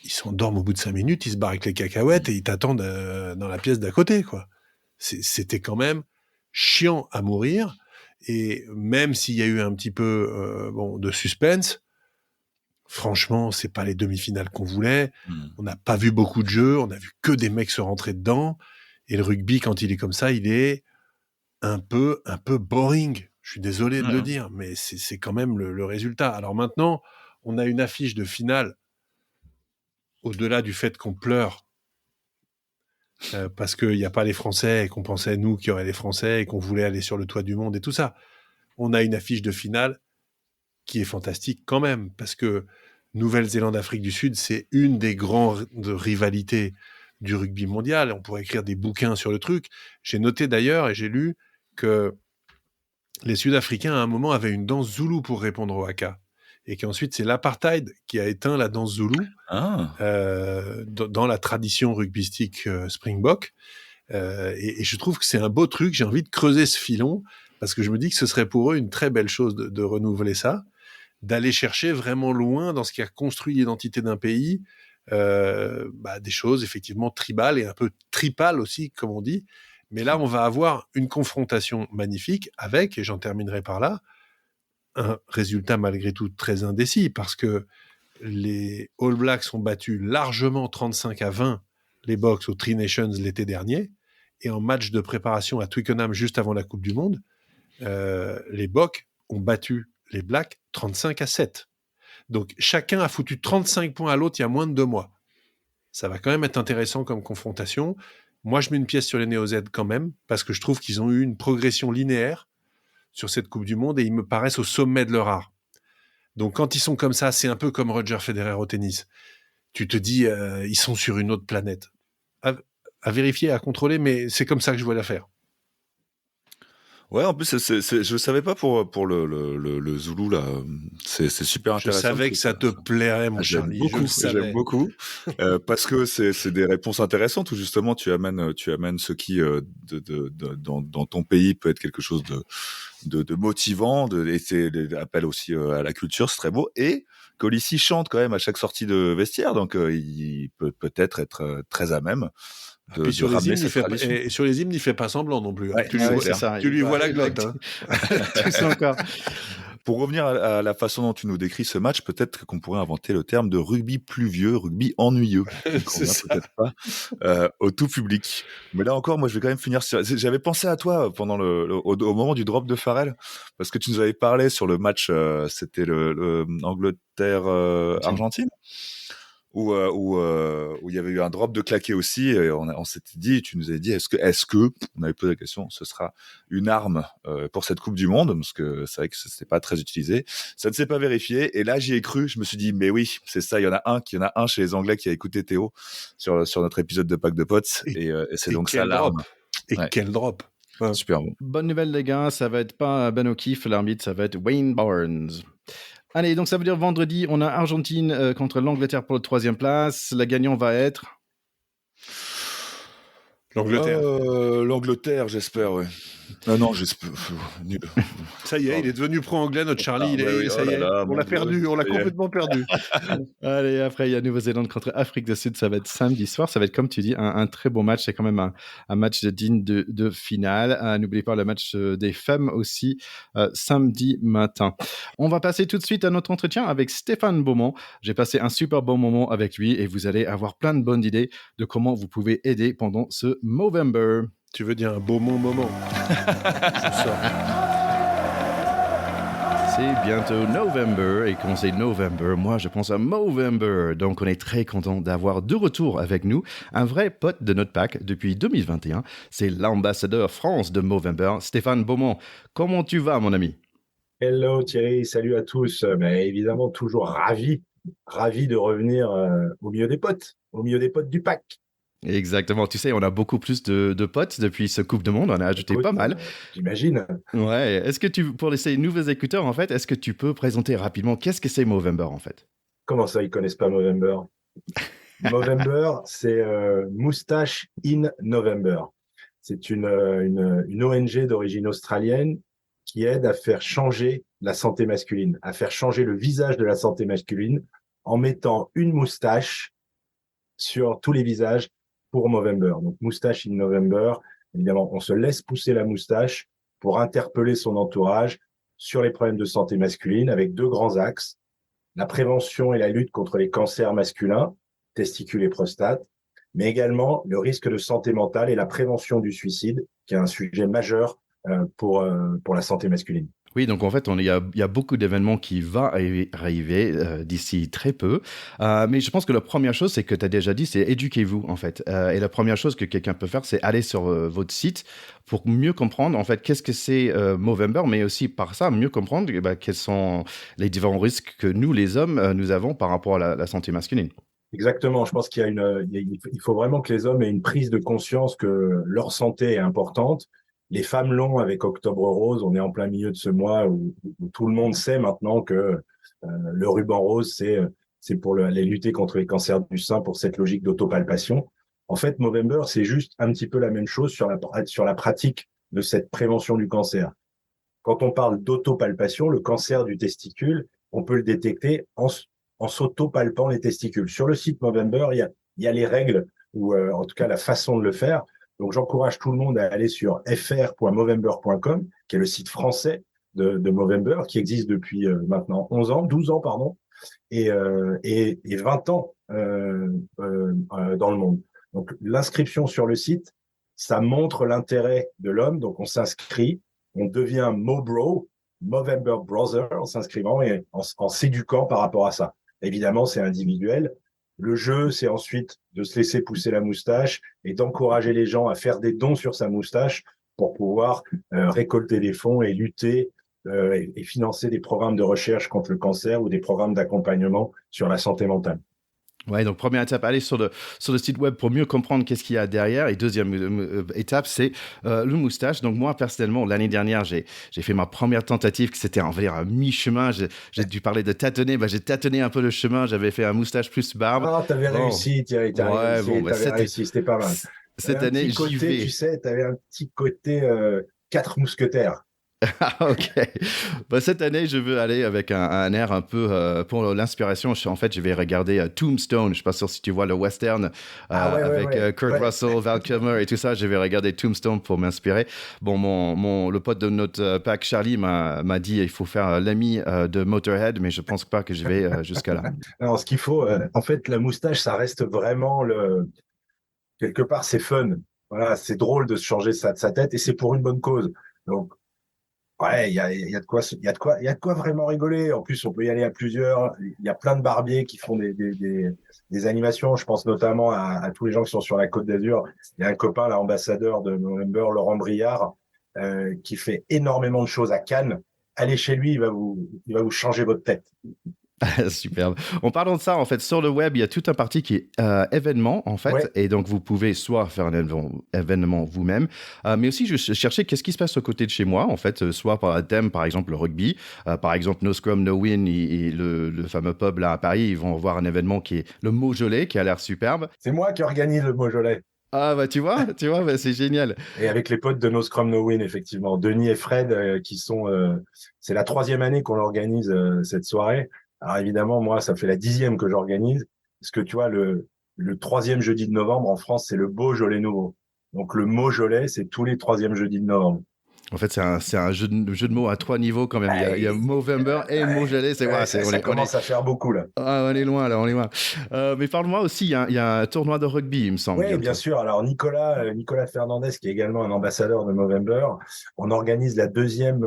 Speaker 2: ils s'endorment au bout de 5 minutes, ils se barrent avec les cacahuètes et ils t'attendent dans la pièce d'à côté, quoi. C'était quand même chiant à mourir. Et même s'il y a eu un petit peu de suspense, franchement, c'est pas les demi-finales qu'on voulait. On n'a pas vu beaucoup de jeux, on a vu que des mecs se rentrer dedans. Et le rugby, quand il est comme ça, il est un peu boring. Je suis désolé de le dire, mais c'est quand même le résultat. Alors maintenant, on a une affiche de finale, au-delà du fait qu'on pleure, parce qu'il n'y a pas les Français et qu'on pensait, nous, qu'il y aurait les Français et qu'on voulait aller sur le toit du monde et tout ça. On a une affiche de finale qui est fantastique quand même, parce que Nouvelle-Zélande-Afrique du Sud, c'est une des grandes rivalités du rugby mondial. On pourrait écrire des bouquins sur le truc. J'ai noté d'ailleurs et j'ai lu que les Sud-Africains, à un moment, avaient une danse zoulou pour répondre au haka. Et qu'ensuite, c'est l'apartheid qui a éteint la danse zoulou dans la tradition rugbystique Springbok. Et je trouve que c'est un beau truc. J'ai envie de creuser ce filon parce que je me dis que ce serait pour eux une très belle chose de renouveler ça, d'aller chercher vraiment loin dans ce qui a construit l'identité d'un pays, des choses effectivement tribales et un peu tripales aussi, comme on dit. Mais là, on va avoir une confrontation magnifique avec, et j'en terminerai par là, un résultat malgré tout très indécis, parce que les All Blacks ont battu largement 35-20 les Box aux Tri Nations l'été dernier, et en match de préparation à Twickenham juste avant la Coupe du Monde, les Box ont battu les Blacks 35-7. Donc chacun a foutu 35 points à l'autre il y a moins de 2 mois. Ça va quand même être intéressant comme confrontation. Moi, je mets une pièce sur les Néo-Z quand même, parce que je trouve qu'ils ont eu une progression linéaire sur cette Coupe du Monde et ils me paraissent au sommet de leur art. Donc quand ils sont comme ça, c'est un peu comme Roger Federer au tennis. Tu te dis, ils sont sur une autre planète. À vérifier, à contrôler, mais c'est comme ça que je vois l'affaire.
Speaker 3: Ouais, en plus, je savais pas pour le Zoulou, là. C'est super
Speaker 2: Je
Speaker 3: intéressant.
Speaker 2: savais que ça te plairait, mon Charlie.
Speaker 3: J'aime beaucoup. Parce que c'est des réponses intéressantes où justement tu amènes ce qui, dans ton pays peut être quelque chose de motivant, et c'est appel aussi à la culture, c'est très beau. Et Colissi chante quand même à chaque sortie de vestiaire, donc il peut peut-être être très à même de
Speaker 2: sur
Speaker 3: ramener cette tradition.
Speaker 2: Et sur les hymnes, il fait pas semblant non plus.
Speaker 3: Ouais,
Speaker 2: tu lui vois la glotte. Hein.
Speaker 1: Tout encore.
Speaker 3: Pour revenir à la façon dont tu nous décris ce match, peut-être qu'on pourrait inventer le terme de rugby pluvieux, rugby ennuyeux, qui convient peut-être pas au tout public. Mais là encore, moi, je vais quand même finir sur... J'avais pensé à toi pendant au moment du drop de Farrell, parce que tu nous avais parlé sur le match, c'était le Angleterre-Argentine, où il y avait eu un drop de claqué aussi, et on s'était dit, tu nous avais dit, est-ce que, on avait posé la question, ce sera une arme pour cette Coupe du Monde, parce que c'est vrai que c'était pas très utilisé. Ça ne s'est pas vérifié, et là j'y ai cru, je me suis dit, mais oui, c'est ça, il y en a un chez les Anglais qui a écouté Théo sur notre épisode de Pack de Potes, et c'est donc ça l'arme.
Speaker 2: Et quel drop!
Speaker 3: Ouais. Super bon.
Speaker 1: Bonne nouvelle les gars, ça va être pas Ben O'Keefe, l'arbitre, ça va être Wayne Barnes. Allez, donc ça veut dire vendredi, on a Argentine contre l'Angleterre pour la 3e place. La gagnante va être...
Speaker 3: L'Angleterre, j'espère, ouais. Ah non, j'espère. Nul.
Speaker 2: Ça y est, il est devenu pro-anglais, notre Charlie. On l'a perdu, on l'a complètement perdu.
Speaker 1: Allez, après, il y a Nouvelle-Zélande contre Afrique du Sud. Ça va être samedi soir. Ça va être, comme tu dis, un très beau match. C'est quand même un match digne de finale. N'oubliez pas le match des femmes aussi, samedi matin. On va passer tout de suite à notre entretien avec Stéphane Beaumont. J'ai passé un super bon moment avec lui et vous allez avoir plein de bonnes idées de comment vous pouvez aider pendant ce Movember.
Speaker 2: Tu veux dire un beau moment.
Speaker 1: C'est bientôt November, et quand c'est November, moi je pense à Movember. Donc on est très content d'avoir de retour avec nous un vrai pote de notre pack depuis 2021. C'est l'ambassadeur France de Movember, Stéphane Beaumont. Comment tu vas, mon ami?
Speaker 4: Hello Thierry, salut à tous. Évidemment, toujours ravi de revenir au milieu des potes du pack.
Speaker 1: Exactement, tu sais, on a beaucoup plus de potes depuis ce Coupe du Monde, on a ajouté pas mal.
Speaker 4: J'imagine.
Speaker 1: Ouais, est-ce que pour ces nouveaux écouteurs, en fait, est-ce que tu peux présenter rapidement qu'est-ce que c'est Movember, en fait?
Speaker 4: Comment ça, ils connaissent pas Movember? Movember, c'est Moustache in November. C'est une ONG d'origine australienne qui aide à faire changer la santé masculine, à faire changer le visage de la santé masculine en mettant une moustache sur tous les visages pour Movember. Donc, Moustache in November, évidemment, on se laisse pousser la moustache pour interpeller son entourage sur les problèmes de santé masculine avec 2 grands axes. La prévention et la lutte contre les cancers masculins, testicules et prostate, mais également le risque de santé mentale et la prévention du suicide, qui est un sujet majeur pour la santé masculine.
Speaker 1: Oui, donc en fait, il y a beaucoup d'événements qui vont arriver d'ici très peu. Mais je pense que la première chose, c'est que tu as déjà dit, c'est éduquez-vous, en fait. Et la première chose que quelqu'un peut faire, c'est aller sur votre site pour mieux comprendre, en fait, qu'est-ce que c'est Movember, mais aussi par ça, mieux comprendre quels sont les différents risques que nous, les hommes, nous avons par rapport à la santé masculine.
Speaker 4: Exactement. Je pense il faut vraiment que les hommes aient une prise de conscience que leur santé est importante. Les femmes l'ont avec Octobre Rose. On est en plein milieu de ce mois où tout le monde sait maintenant que le ruban rose, c'est pour les lutter contre les cancers du sein, pour cette logique d'autopalpation. En fait, Movember, c'est juste un petit peu la même chose sur la pratique de cette prévention du cancer. Quand on parle d'autopalpation, le cancer du testicule, on peut le détecter en s'auto-palpant les testicules. Sur le site Movember, il y a les règles, ou en tout cas la façon de le faire. Donc, j'encourage tout le monde à aller sur fr.movember.com, qui est le site français de Movember, qui existe depuis maintenant 12 ans, pardon, et 20 ans dans le monde. Donc, l'inscription sur le site, ça montre l'intérêt de l'homme. Donc, on s'inscrit, on devient Mobro, Movember Brother, en s'inscrivant et en s'éduquant par rapport à ça. Évidemment, c'est individuel. Le jeu, c'est ensuite de se laisser pousser la moustache et d'encourager les gens à faire des dons sur sa moustache pour pouvoir récolter des fonds et lutter et financer des programmes de recherche contre le cancer ou des programmes d'accompagnement sur la santé mentale.
Speaker 1: Ouais, donc première étape, aller sur le site web pour mieux comprendre qu'est-ce qu'il y a derrière. Et deuxième étape, c'est le moustache. Donc moi, personnellement, l'année dernière, j'ai fait ma première tentative, que c'était, on va dire, à mi-chemin. J'ai dû parler de tâtonner. J'ai tâtonné un peu le chemin. J'avais fait un moustache plus barbe.
Speaker 4: Ah, t'avais réussi, Thierry. T'avais réussi, c'était pas mal.
Speaker 1: Cette année, j'y vais.
Speaker 4: Tu sais, t'avais un petit côté 4 mousquetaires.
Speaker 1: Ah, ok. Cette année, je veux aller avec un air un peu pour l'inspiration. En fait, je vais regarder Tombstone. Je ne suis pas sûr si tu vois le western avec Kurt Russell, Val Kilmer et tout ça. Je vais regarder Tombstone pour m'inspirer. Bon, le pote de notre pack, Charlie, m'a dit il faut faire l'ami de Motorhead, mais je ne pense pas que je vais jusqu'à là.
Speaker 4: Alors, ce qu'il faut, en fait, la moustache, ça reste vraiment quelque part, c'est fun. Voilà, c'est drôle de se changer sa tête et c'est pour une bonne cause. Donc, ouais, il y a de quoi vraiment rigoler. En plus, on peut y aller à plusieurs. Il y a plein de barbiers qui font des animations. Je pense notamment à tous les gens qui sont sur la Côte d'Azur. Il y a un copain, l'ambassadeur de Movember, Laurent Briard, qui fait énormément de choses à Cannes. Allez chez lui, il va vous changer votre tête.
Speaker 1: Superbe. En parlant de ça, en fait, sur le web, il y a tout un parti qui est événement, en fait, ouais. Et donc vous pouvez soit faire un événement vous-même, mais aussi je cherchais qu'est-ce qui se passe au côté de chez moi, en fait, soit par un thème, par exemple le rugby, par exemple No Scrum, No Win et le fameux pub là à Paris, ils vont avoir un événement qui est le Maujolet, qui a l'air superbe.
Speaker 4: C'est moi qui organise le Maujolet.
Speaker 1: Ah bah tu vois, c'est génial.
Speaker 4: Et avec les potes de No Scrum No Win, effectivement, Denis et Fred, qui sont, c'est la 3e année qu'on organise cette soirée. Alors évidemment, moi, ça fait la 10e que j'organise, parce que tu vois, le 3e jeudi de novembre en France, c'est le Beaujolais nouveau. Donc le Maujolet, c'est tous les 3e jeudis de novembre.
Speaker 1: En fait, c'est un jeu de mots à 3 niveaux quand même. Il y a Movember et Maujolet.
Speaker 4: Ça commence à faire beaucoup là.
Speaker 1: Ah, on est loin là, on est loin. Mais parle-moi aussi, il y a un tournoi de rugby, il me semble.
Speaker 4: Oui, bien sûr. Alors Nicolas Fernandez, qui est également un ambassadeur de Movember, on organise la deuxième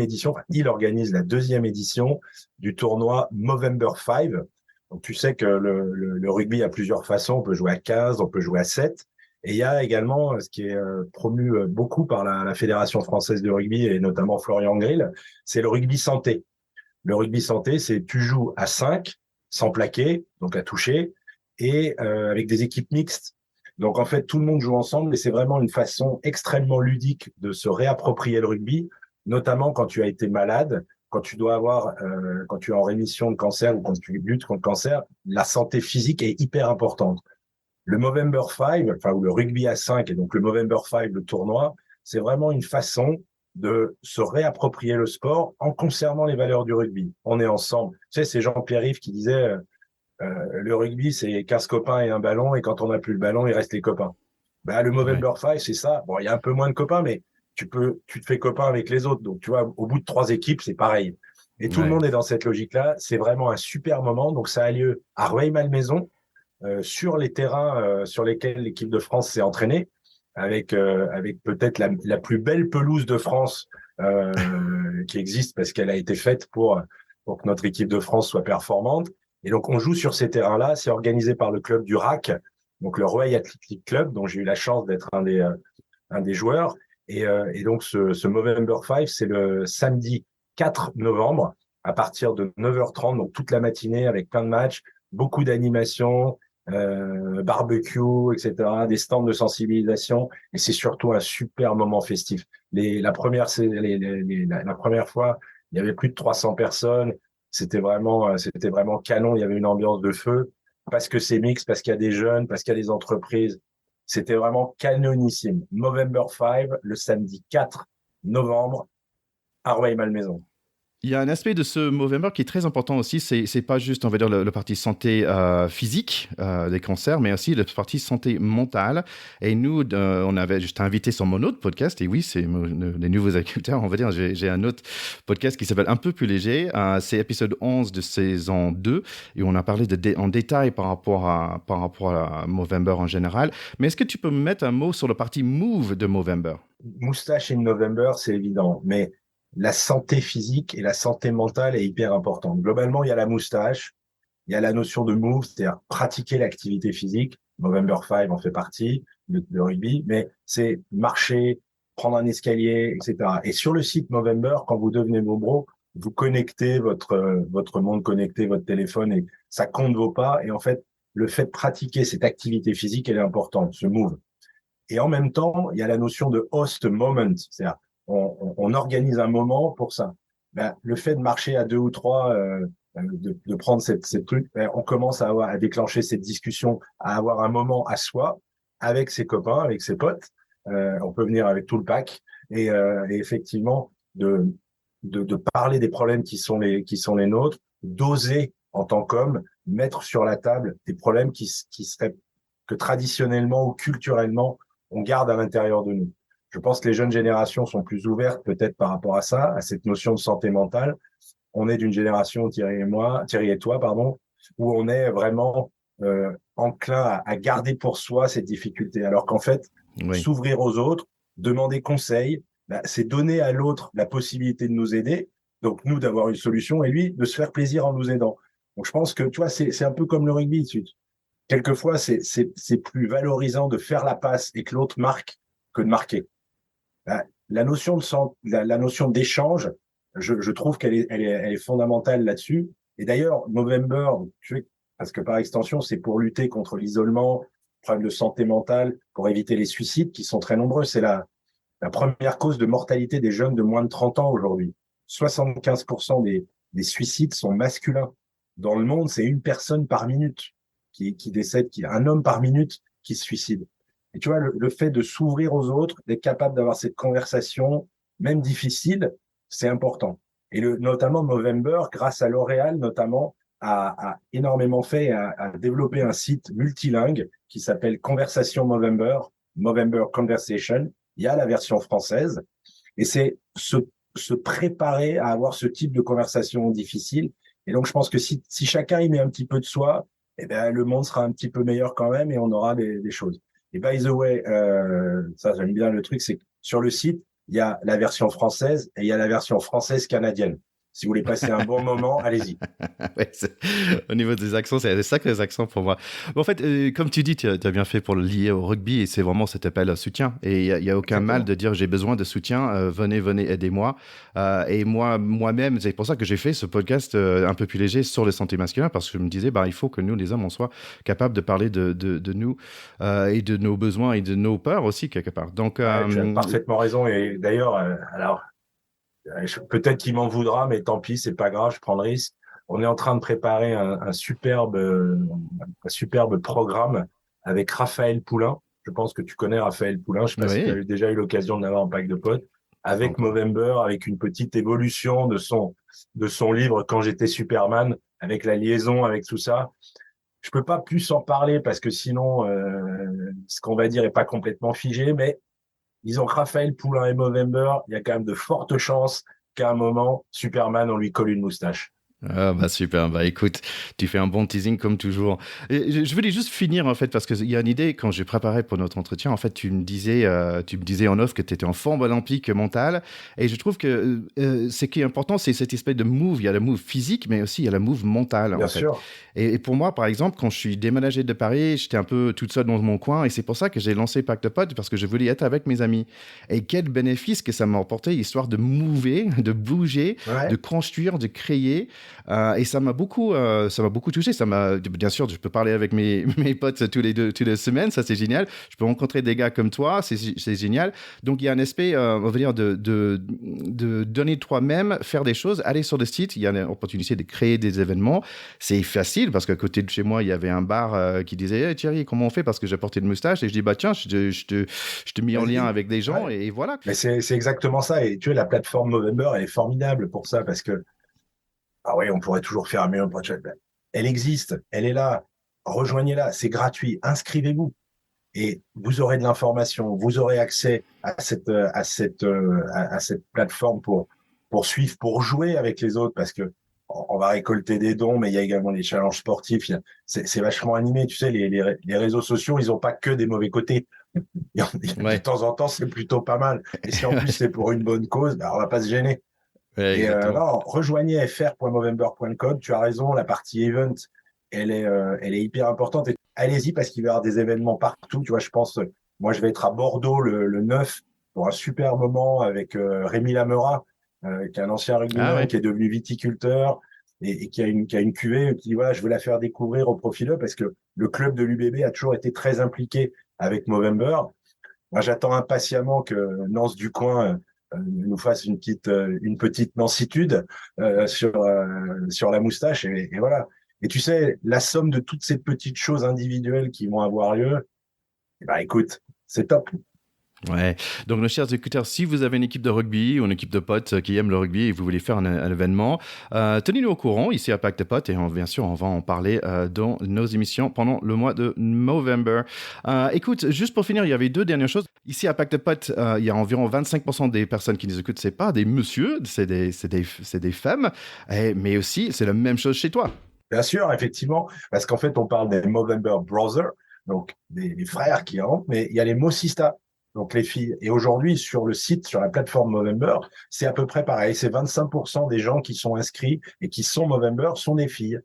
Speaker 4: édition. Enfin, il organise la 2e édition du tournoi Movember 5. Donc tu sais que le rugby a plusieurs façons. On peut jouer à 15, on peut jouer à 7. Et il y a également ce qui est promu beaucoup par la Fédération française de rugby et notamment Florian Grill, c'est le rugby santé. Le rugby santé, c'est tu joues à 5, sans plaquer, donc à toucher, et avec des équipes mixtes. Donc en fait, tout le monde joue ensemble et c'est vraiment une façon extrêmement ludique de se réapproprier le rugby, notamment quand tu as été malade, quand tu dois avoir, quand tu es en rémission de cancer ou quand tu luttes contre le cancer, la santé physique est hyper importante. Le Movember 5, ou le rugby à 5, et donc le Movember 5, le tournoi, c'est vraiment une façon de se réapproprier le sport en conservant les valeurs du rugby. On est ensemble. Tu sais, c'est Jean-Pierre Rive qui disait le rugby, c'est 15 copains et un ballon, et quand on n'a plus le ballon, il reste les copains. Le Movember 5, c'est ça. Bon, il y a un peu moins de copains, mais tu te fais copain avec les autres. Donc, tu vois, au bout de 3 équipes, c'est pareil. Et tout le monde est dans cette logique-là. C'est vraiment un super moment. Donc, ça a lieu à Rueil-Malmaison, sur les terrains sur lesquels l'équipe de France s'est entraînée, avec peut-être la plus belle pelouse de France qui existe parce qu'elle a été faite pour que notre équipe de France soit performante. Et donc, on joue sur ces terrains-là. C'est organisé par le club du RAC, donc le Rueil Athletic Club, dont j'ai eu la chance d'être un des joueurs. Et donc, ce Movember 5, c'est le samedi 4 novembre à partir de 9h30, donc toute la matinée avec plein de matchs, beaucoup d'animations, barbecue, etc., des stands de sensibilisation, et c'est surtout un super moment festif. La première fois, il y avait plus de 300 personnes. C'était vraiment canon. Il y avait une ambiance de feu parce que c'est mix, parce qu'il y a des jeunes, parce qu'il y a des entreprises. C'était vraiment canonissime. Movember 5, le samedi 4 novembre à Rueil-Malmaison.
Speaker 1: Il y a un aspect de ce Movember qui est très important aussi, c'est pas juste, on va dire, le partie santé physique des cancers, mais aussi le partie santé mentale. Et nous, je t'ai invité sur mon autre podcast, et oui, c'est les nouveaux agriculteurs, on va dire, j'ai un autre podcast qui s'appelle Un peu plus léger, c'est épisode 11 de saison 2, et on a parlé en détail par rapport à Movember en général. Mais est-ce que tu peux me mettre un mot sur le parti Move de Movember?
Speaker 4: Moustache in November, c'est évident, mais la santé physique et la santé mentale est hyper importante. Globalement, il y a la moustache, il y a la notion de move, c'est-à-dire pratiquer l'activité physique. November 5 en fait partie de rugby, mais c'est marcher, prendre un escalier, etc. Et sur le site Movember, quand vous devenez membre, vous connectez votre monde connecté, votre téléphone, et ça compte vos pas. Et en fait, le fait de pratiquer cette activité physique, elle est importante, ce move. Et en même temps, il y a la notion de host moment, c'est-à-dire on organise un moment pour ça. Ben, le fait de marcher à 2 ou 3, de prendre cette truc, ben, on commence à déclencher cette discussion, à avoir un moment à soi avec ses copains, avec ses potes. On peut venir avec tout le pack et effectivement de parler des problèmes qui sont les nôtres, d'oser en tant qu'homme mettre sur la table des problèmes qui seraient que traditionnellement ou culturellement on garde à l'intérieur de nous. Je pense que les jeunes générations sont plus ouvertes peut-être par rapport à ça, à cette notion de santé mentale. On est d'une génération, Thierry et toi, où on est vraiment enclin à garder pour soi cette difficulté. Alors qu'en fait,
Speaker 1: Oui.
Speaker 4: s'ouvrir aux autres, demander conseil, c'est donner à l'autre la possibilité de nous aider, donc nous d'avoir une solution et lui de se faire plaisir en nous aidant. Donc je pense que tu vois, c'est un peu comme le rugby. Quelquefois, c'est plus valorisant de faire la passe et que l'autre marque que de marquer. La notion d'échange, je trouve qu'elle est fondamentale là-dessus. Et d'ailleurs, Movember, parce que par extension, c'est pour lutter contre l'isolement, problème de santé mentale, pour éviter les suicides qui sont très nombreux. C'est la première cause de mortalité des jeunes de moins de 30 ans aujourd'hui. 75% des suicides sont masculins. Dans le monde, c'est une personne par minute qui décède, un homme par minute qui se suicide. Et tu vois, le fait de s'ouvrir aux autres, d'être capable d'avoir cette conversation, même difficile, c'est important. Et notamment Movember, grâce à L'Oréal notamment, a énormément fait, a développé un site multilingue qui s'appelle Conversation Movember, Movember Conversation. Il y a la version française. Et c'est se préparer à avoir ce type de conversation difficile. Et donc, je pense que si chacun y met un petit peu de soi, eh ben, le monde sera un petit peu meilleur quand même et on aura des choses. Et by the way, ça j'aime bien le truc, c'est que sur le site, il y a la version française et il y a la version française canadienne. Si vous voulez passer un bon moment, allez-y.
Speaker 1: Ouais, au niveau des accents, c'est des sacrés accents pour moi. En fait, comme tu dis, tu as bien fait pour le lier au rugby et c'est vraiment cet appel à soutien. Et il n'y a aucun mal de dire j'ai besoin de soutien, venez, aidez-moi. Et moi-même, c'est pour ça que j'ai fait ce podcast un peu plus léger sur le santé masculin parce que je me disais, il faut que nous, les hommes, on soit capables de parler de nous et de nos besoins et de nos peurs aussi, quelque part. Donc,
Speaker 4: tu as parfaitement raison. Et d'ailleurs, alors, peut-être qu'il m'en voudra, mais tant pis, c'est pas grave, je prends le risque. On est en train de préparer un superbe programme avec Raphaël Poulain. Je pense que tu connais Raphaël Poulain. Je sais pas si tu as déjà eu l'occasion d'avoir un pack de potes. Avec Movember, avec une petite évolution de son livre Quand j'étais Superman, avec la liaison, avec tout ça. Je peux pas plus en parler parce que sinon, ce qu'on va dire est pas complètement figé, mais disons que Raphaël Poulain et Movember, il y a quand même de fortes chances qu'à un moment, Superman, on lui colle une moustache.
Speaker 1: Ah super, écoute, tu fais un bon teasing comme toujours. Et je voulais juste finir en fait parce qu'il y a une idée quand j'ai préparé pour notre entretien. En fait, tu me disais en off que tu étais en forme olympique mentale et je trouve que ce qui est important, c'est cette espèce de move. Il y a le move physique, mais aussi il y a le move mental.
Speaker 4: Bien sûr.
Speaker 1: Et pour moi, par exemple, quand je suis déménagé de Paris, j'étais un peu toute seule dans mon coin et c'est pour ça que j'ai lancé Pack de Potes parce que je voulais être avec mes amis. Et quel bénéfice que ça m'a apporté, histoire de mover, de bouger, de construire, de créer. Et ça m'a beaucoup touché. Bien sûr, je peux parler avec mes potes toutes les semaines, ça c'est génial. Je peux rencontrer des gars comme toi, c'est génial. Donc il y a un aspect, on va dire, de donner toi-même, faire des choses, aller sur le site. Il y a l'opportunité de créer des événements. C'est facile parce qu'à côté de chez moi, il y avait un bar qui disait hey, Thierry, comment on fait parce que j'ai porté une moustache et je dis bah tiens, je te mets en lien avec des gens et voilà.
Speaker 4: Mais c'est exactement ça. Et tu vois, la plateforme Movember, elle est formidable pour ça parce que ah oui, on pourrait toujours faire un meilleur projet. Elle existe, elle est là. Rejoignez-la, c'est gratuit. Inscrivez-vous et vous aurez de l'information. Vous aurez accès à cette plateforme pour suivre, pour jouer avec les autres parce que on va récolter des dons, mais il y a également des challenges sportifs. C'est vachement animé. Tu sais, les réseaux sociaux, ils ont pas que des mauvais côtés. De temps en temps, c'est plutôt pas mal. Et si en plus c'est pour une bonne cause, ben, on va pas se gêner.
Speaker 1: Ouais,
Speaker 4: Et non, rejoignez fr.movember.com. Tu as raison, la partie event, elle est hyper importante. Et allez-y parce qu'il va y avoir des événements partout. Tu vois, je pense, moi, je vais être à Bordeaux le 9 pour un super moment avec Rémi Lamera, qui est un ancien rugbyman, qui est devenu viticulteur et qui a une cuvée. Qui dit voilà, je veux la faire découvrir au Profileux parce que le club de l'UBB a toujours été très impliqué avec Movember. Moi, j'attends impatiemment que Nance Ducoing nous fasse une petite nancitude sur la moustache et voilà. Et tu sais, la somme de toutes ces petites choses individuelles qui vont avoir lieu, eh ben, écoute, c'est top.
Speaker 1: Ouais. Donc, nos chers écouteurs, si vous avez une équipe de rugby ou une équipe de potes qui aiment le rugby et vous voulez faire un événement, tenez-nous au courant ici à Pacte Potes et bien sûr, on va en parler dans nos émissions pendant le mois de Movember. Écoute, juste pour finir, il y avait 2 dernières choses. Ici à Pacte Potes, il y a environ 25% des personnes qui nous écoutent, c'est pas des messieurs, c'est des femmes, mais aussi, c'est la même chose chez toi.
Speaker 4: Bien sûr, effectivement, parce qu'en fait, on parle des Movember Brothers, donc des frères qui rentrent, mais il y a les Mosista, donc les filles. Et aujourd'hui, sur le site, sur la plateforme Movember, c'est à peu près pareil. C'est 25% des gens qui sont inscrits et qui sont Movember sont des filles.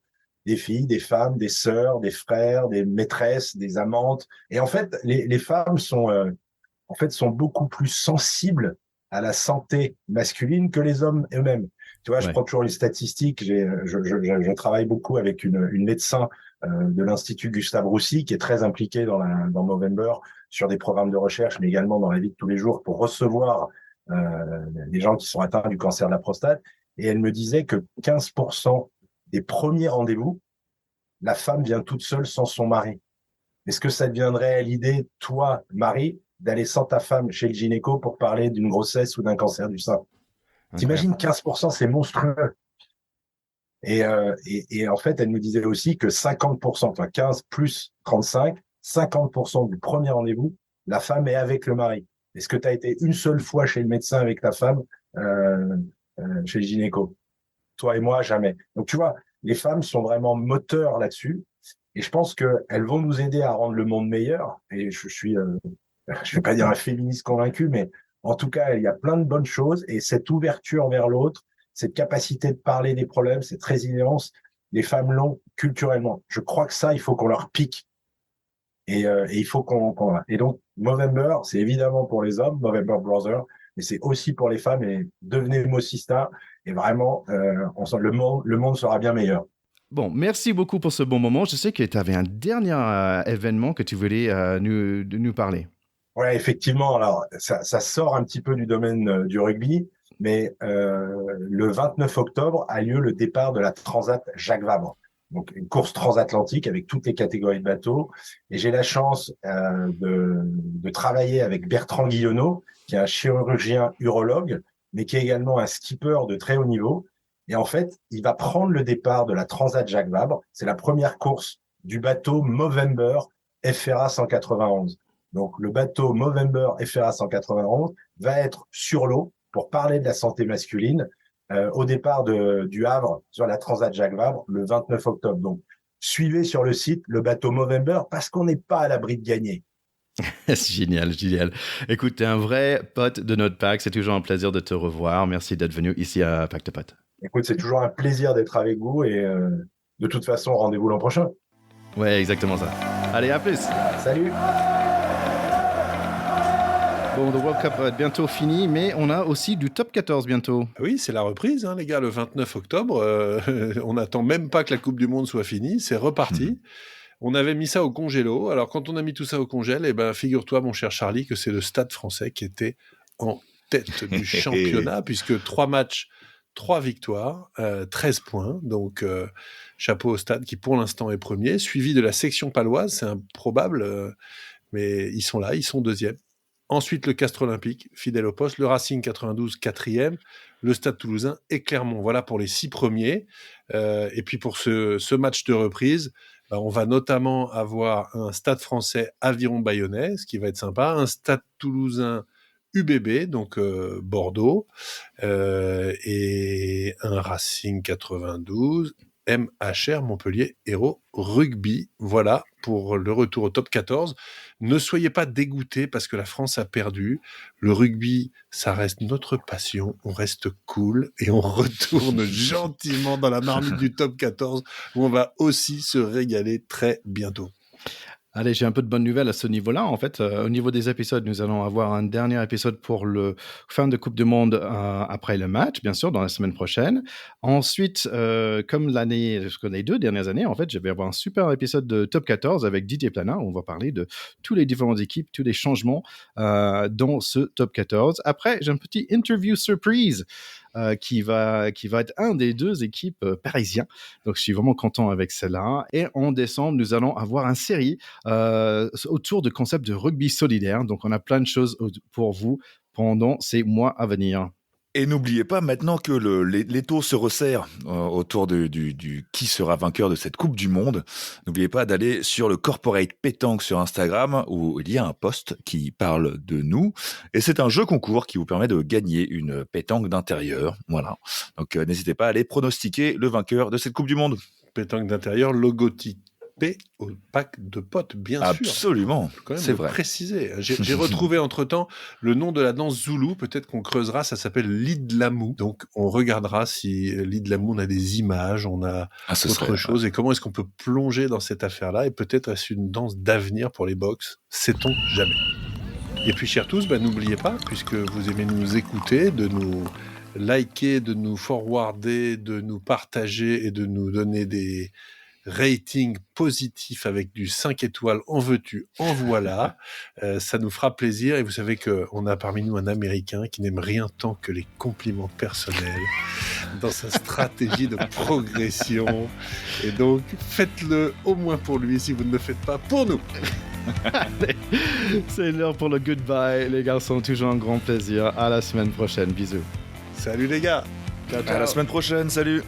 Speaker 4: Des filles, des femmes, des sœurs, des frères, des maîtresses, des amantes. Et en fait, les femmes sont beaucoup plus sensibles à la santé masculine que les hommes eux-mêmes. Tu vois, je prends toujours une statistique. Je travaille beaucoup avec une médecin de l'Institut Gustave Roussy qui est très impliquée dans Movember sur des programmes de recherche, mais également dans la vie de tous les jours pour recevoir des gens qui sont atteints du cancer de la prostate. Et elle me disait que 15% des premiers rendez-vous, la femme vient toute seule sans son mari. Est-ce que ça deviendrait l'idée, toi, Marie, d'aller sans ta femme chez le gynéco pour parler d'une grossesse ou d'un cancer du sein? T'imagines 15%, c'est monstrueux. Et en fait, elle nous disait aussi que 50%, enfin 15 plus 35, 50% du premier rendez-vous, la femme est avec le mari. Est-ce que tu as été une seule fois chez le médecin avec ta femme, chez le gynéco? Toi et moi, jamais. Donc tu vois, les femmes sont vraiment moteurs là-dessus. Et je pense qu'elles vont nous aider à rendre le monde meilleur. Et je suis, je vais pas dire un féministe convaincu, mais en tout cas, il y a plein de bonnes choses. Et cette ouverture vers l'autre, cette capacité de parler des problèmes, cette résilience, les femmes l'ont culturellement. Je crois que ça, il faut qu'on leur pique. Et il faut Et donc, Movember, c'est évidemment pour les hommes, Movember Brothers, mais c'est aussi pour les femmes. Et devenez Mosista. Et vraiment, le monde sera bien meilleur.
Speaker 1: Bon, merci beaucoup pour ce bon moment. Je sais que tu avais un dernier événement que tu voulais nous parler.
Speaker 4: Ouais, effectivement. Alors, ça sort un petit peu du domaine du rugby, mais le 29 octobre a lieu le départ de la Transat Jacques Vabre. Donc, une course transatlantique avec toutes les catégories de bateaux. Et j'ai la chance de travailler avec Bertrand Guillonneau, qui est un chirurgien urologue, mais qui est également un skipper de très haut niveau. Et en fait, il va prendre le départ de la Transat Jacques Vabre. C'est la première course du bateau Movember FRA 191. Donc, le bateau Movember FRA 191 va être sur l'eau pour parler de la santé masculine au départ du Havre sur la Transat Jacques Vabre le 29 octobre. Donc, suivez sur le site le bateau Movember parce qu'on n'est pas à l'abri de gagner.
Speaker 1: C'est génial, génial. Écoute, tu es un vrai pote de notre pack. C'est toujours un plaisir de te revoir. Merci d'être venu ici à Pacte Potes.
Speaker 4: Écoute, c'est toujours un plaisir d'être avec vous et de toute façon, rendez-vous l'an prochain.
Speaker 1: Ouais, exactement ça. Allez, à plus.
Speaker 4: Salut.
Speaker 1: Bon, le World Cup va être bientôt fini, mais on a aussi du top 14 bientôt.
Speaker 2: Oui, c'est la reprise, les gars, le 29 octobre. On n'attend même pas que la Coupe du Monde soit finie, c'est reparti. On avait mis ça au congélo. Alors, quand on a mis tout ça au congèle, figure-toi, mon cher Charlie, que c'est le Stade français qui était en tête du championnat, puisque 3 matchs, 3 victoires, 13 points. Donc, chapeau au Stade qui, pour l'instant, est premier, suivi de la section paloise. C'est improbable, mais ils sont là, ils sont deuxième. Ensuite, le Castres Olympique, fidèle au poste. Le Racing 92, quatrième. Le Stade Toulousain et Clermont. Voilà pour les 6 premiers. Et puis, pour ce match de reprise, on va notamment avoir un Stade français Aviron Bayonnais, ce qui va être sympa. Un Stade Toulousain UBB, donc Bordeaux. Et un Racing 92, MHR Montpellier Hérault Rugby. Voilà pour le retour au top 14. Ne soyez pas dégoûtés parce que la France a perdu. Le rugby, ça reste notre passion. On reste cool et on retourne gentiment dans la marmite du top 14 où on va aussi se régaler très bientôt.
Speaker 1: Allez, j'ai un peu de bonnes nouvelles à ce niveau-là. En fait, au niveau des épisodes, nous allons avoir un dernier épisode pour le fin de Coupe du Monde après le match, bien sûr, dans la semaine prochaine. Ensuite, comme les 2 dernières années, en fait, je vais avoir un super épisode de Top 14 avec Didier Plana, où on va parler de tous les différentes équipes, tous les changements dans ce Top 14. Après, j'ai un petit interview surprise qui va être un des 2 équipes parisiens. Donc, je suis vraiment content avec celle-là. Et en décembre, nous allons avoir une série autour du concept de rugby solidaire. Donc, on a plein de choses pour vous pendant ces mois à venir.
Speaker 3: Et n'oubliez pas maintenant que l'étau se resserre autour du qui sera vainqueur de cette Coupe du Monde. N'oubliez pas d'aller sur le Corporate Pétanque sur Instagram où il y a un post qui parle de nous. Et c'est un jeu concours qui vous permet de gagner une pétanque d'intérieur. Voilà. Donc n'hésitez pas à aller pronostiquer le vainqueur de cette Coupe du Monde.
Speaker 2: Pétanque d'intérieur, logotypé au pack de potes, bien sûr.
Speaker 3: Absolument, c'est vrai.
Speaker 2: Préciser. J'ai retrouvé entre-temps le nom de la danse zoulou, peut-être qu'on creusera, ça s'appelle l'Idlamou. Donc on regardera si l'Idlamou, on a des images, on a autre chose, et comment est-ce qu'on peut plonger dans cette affaire-là, et peut-être est-ce une danse d'avenir pour les box, sait-on jamais. Et puis chers tous, n'oubliez pas, puisque vous aimez nous écouter, de nous liker, de nous forwarder, de nous partager et de nous donner des rating positif avec du 5 étoiles, en veux-tu, en voilà. Ça nous fera plaisir. Et vous savez qu'on a parmi nous un Américain qui n'aime rien tant que les compliments personnels dans sa stratégie de progression. Et donc, faites-le au moins pour lui si vous ne le faites pas pour nous.
Speaker 1: Allez, c'est l'heure pour le goodbye. Les garçons, toujours un grand plaisir. À la semaine prochaine. Bisous.
Speaker 2: Salut les gars.
Speaker 3: Ciao, ciao. À la semaine prochaine. Salut.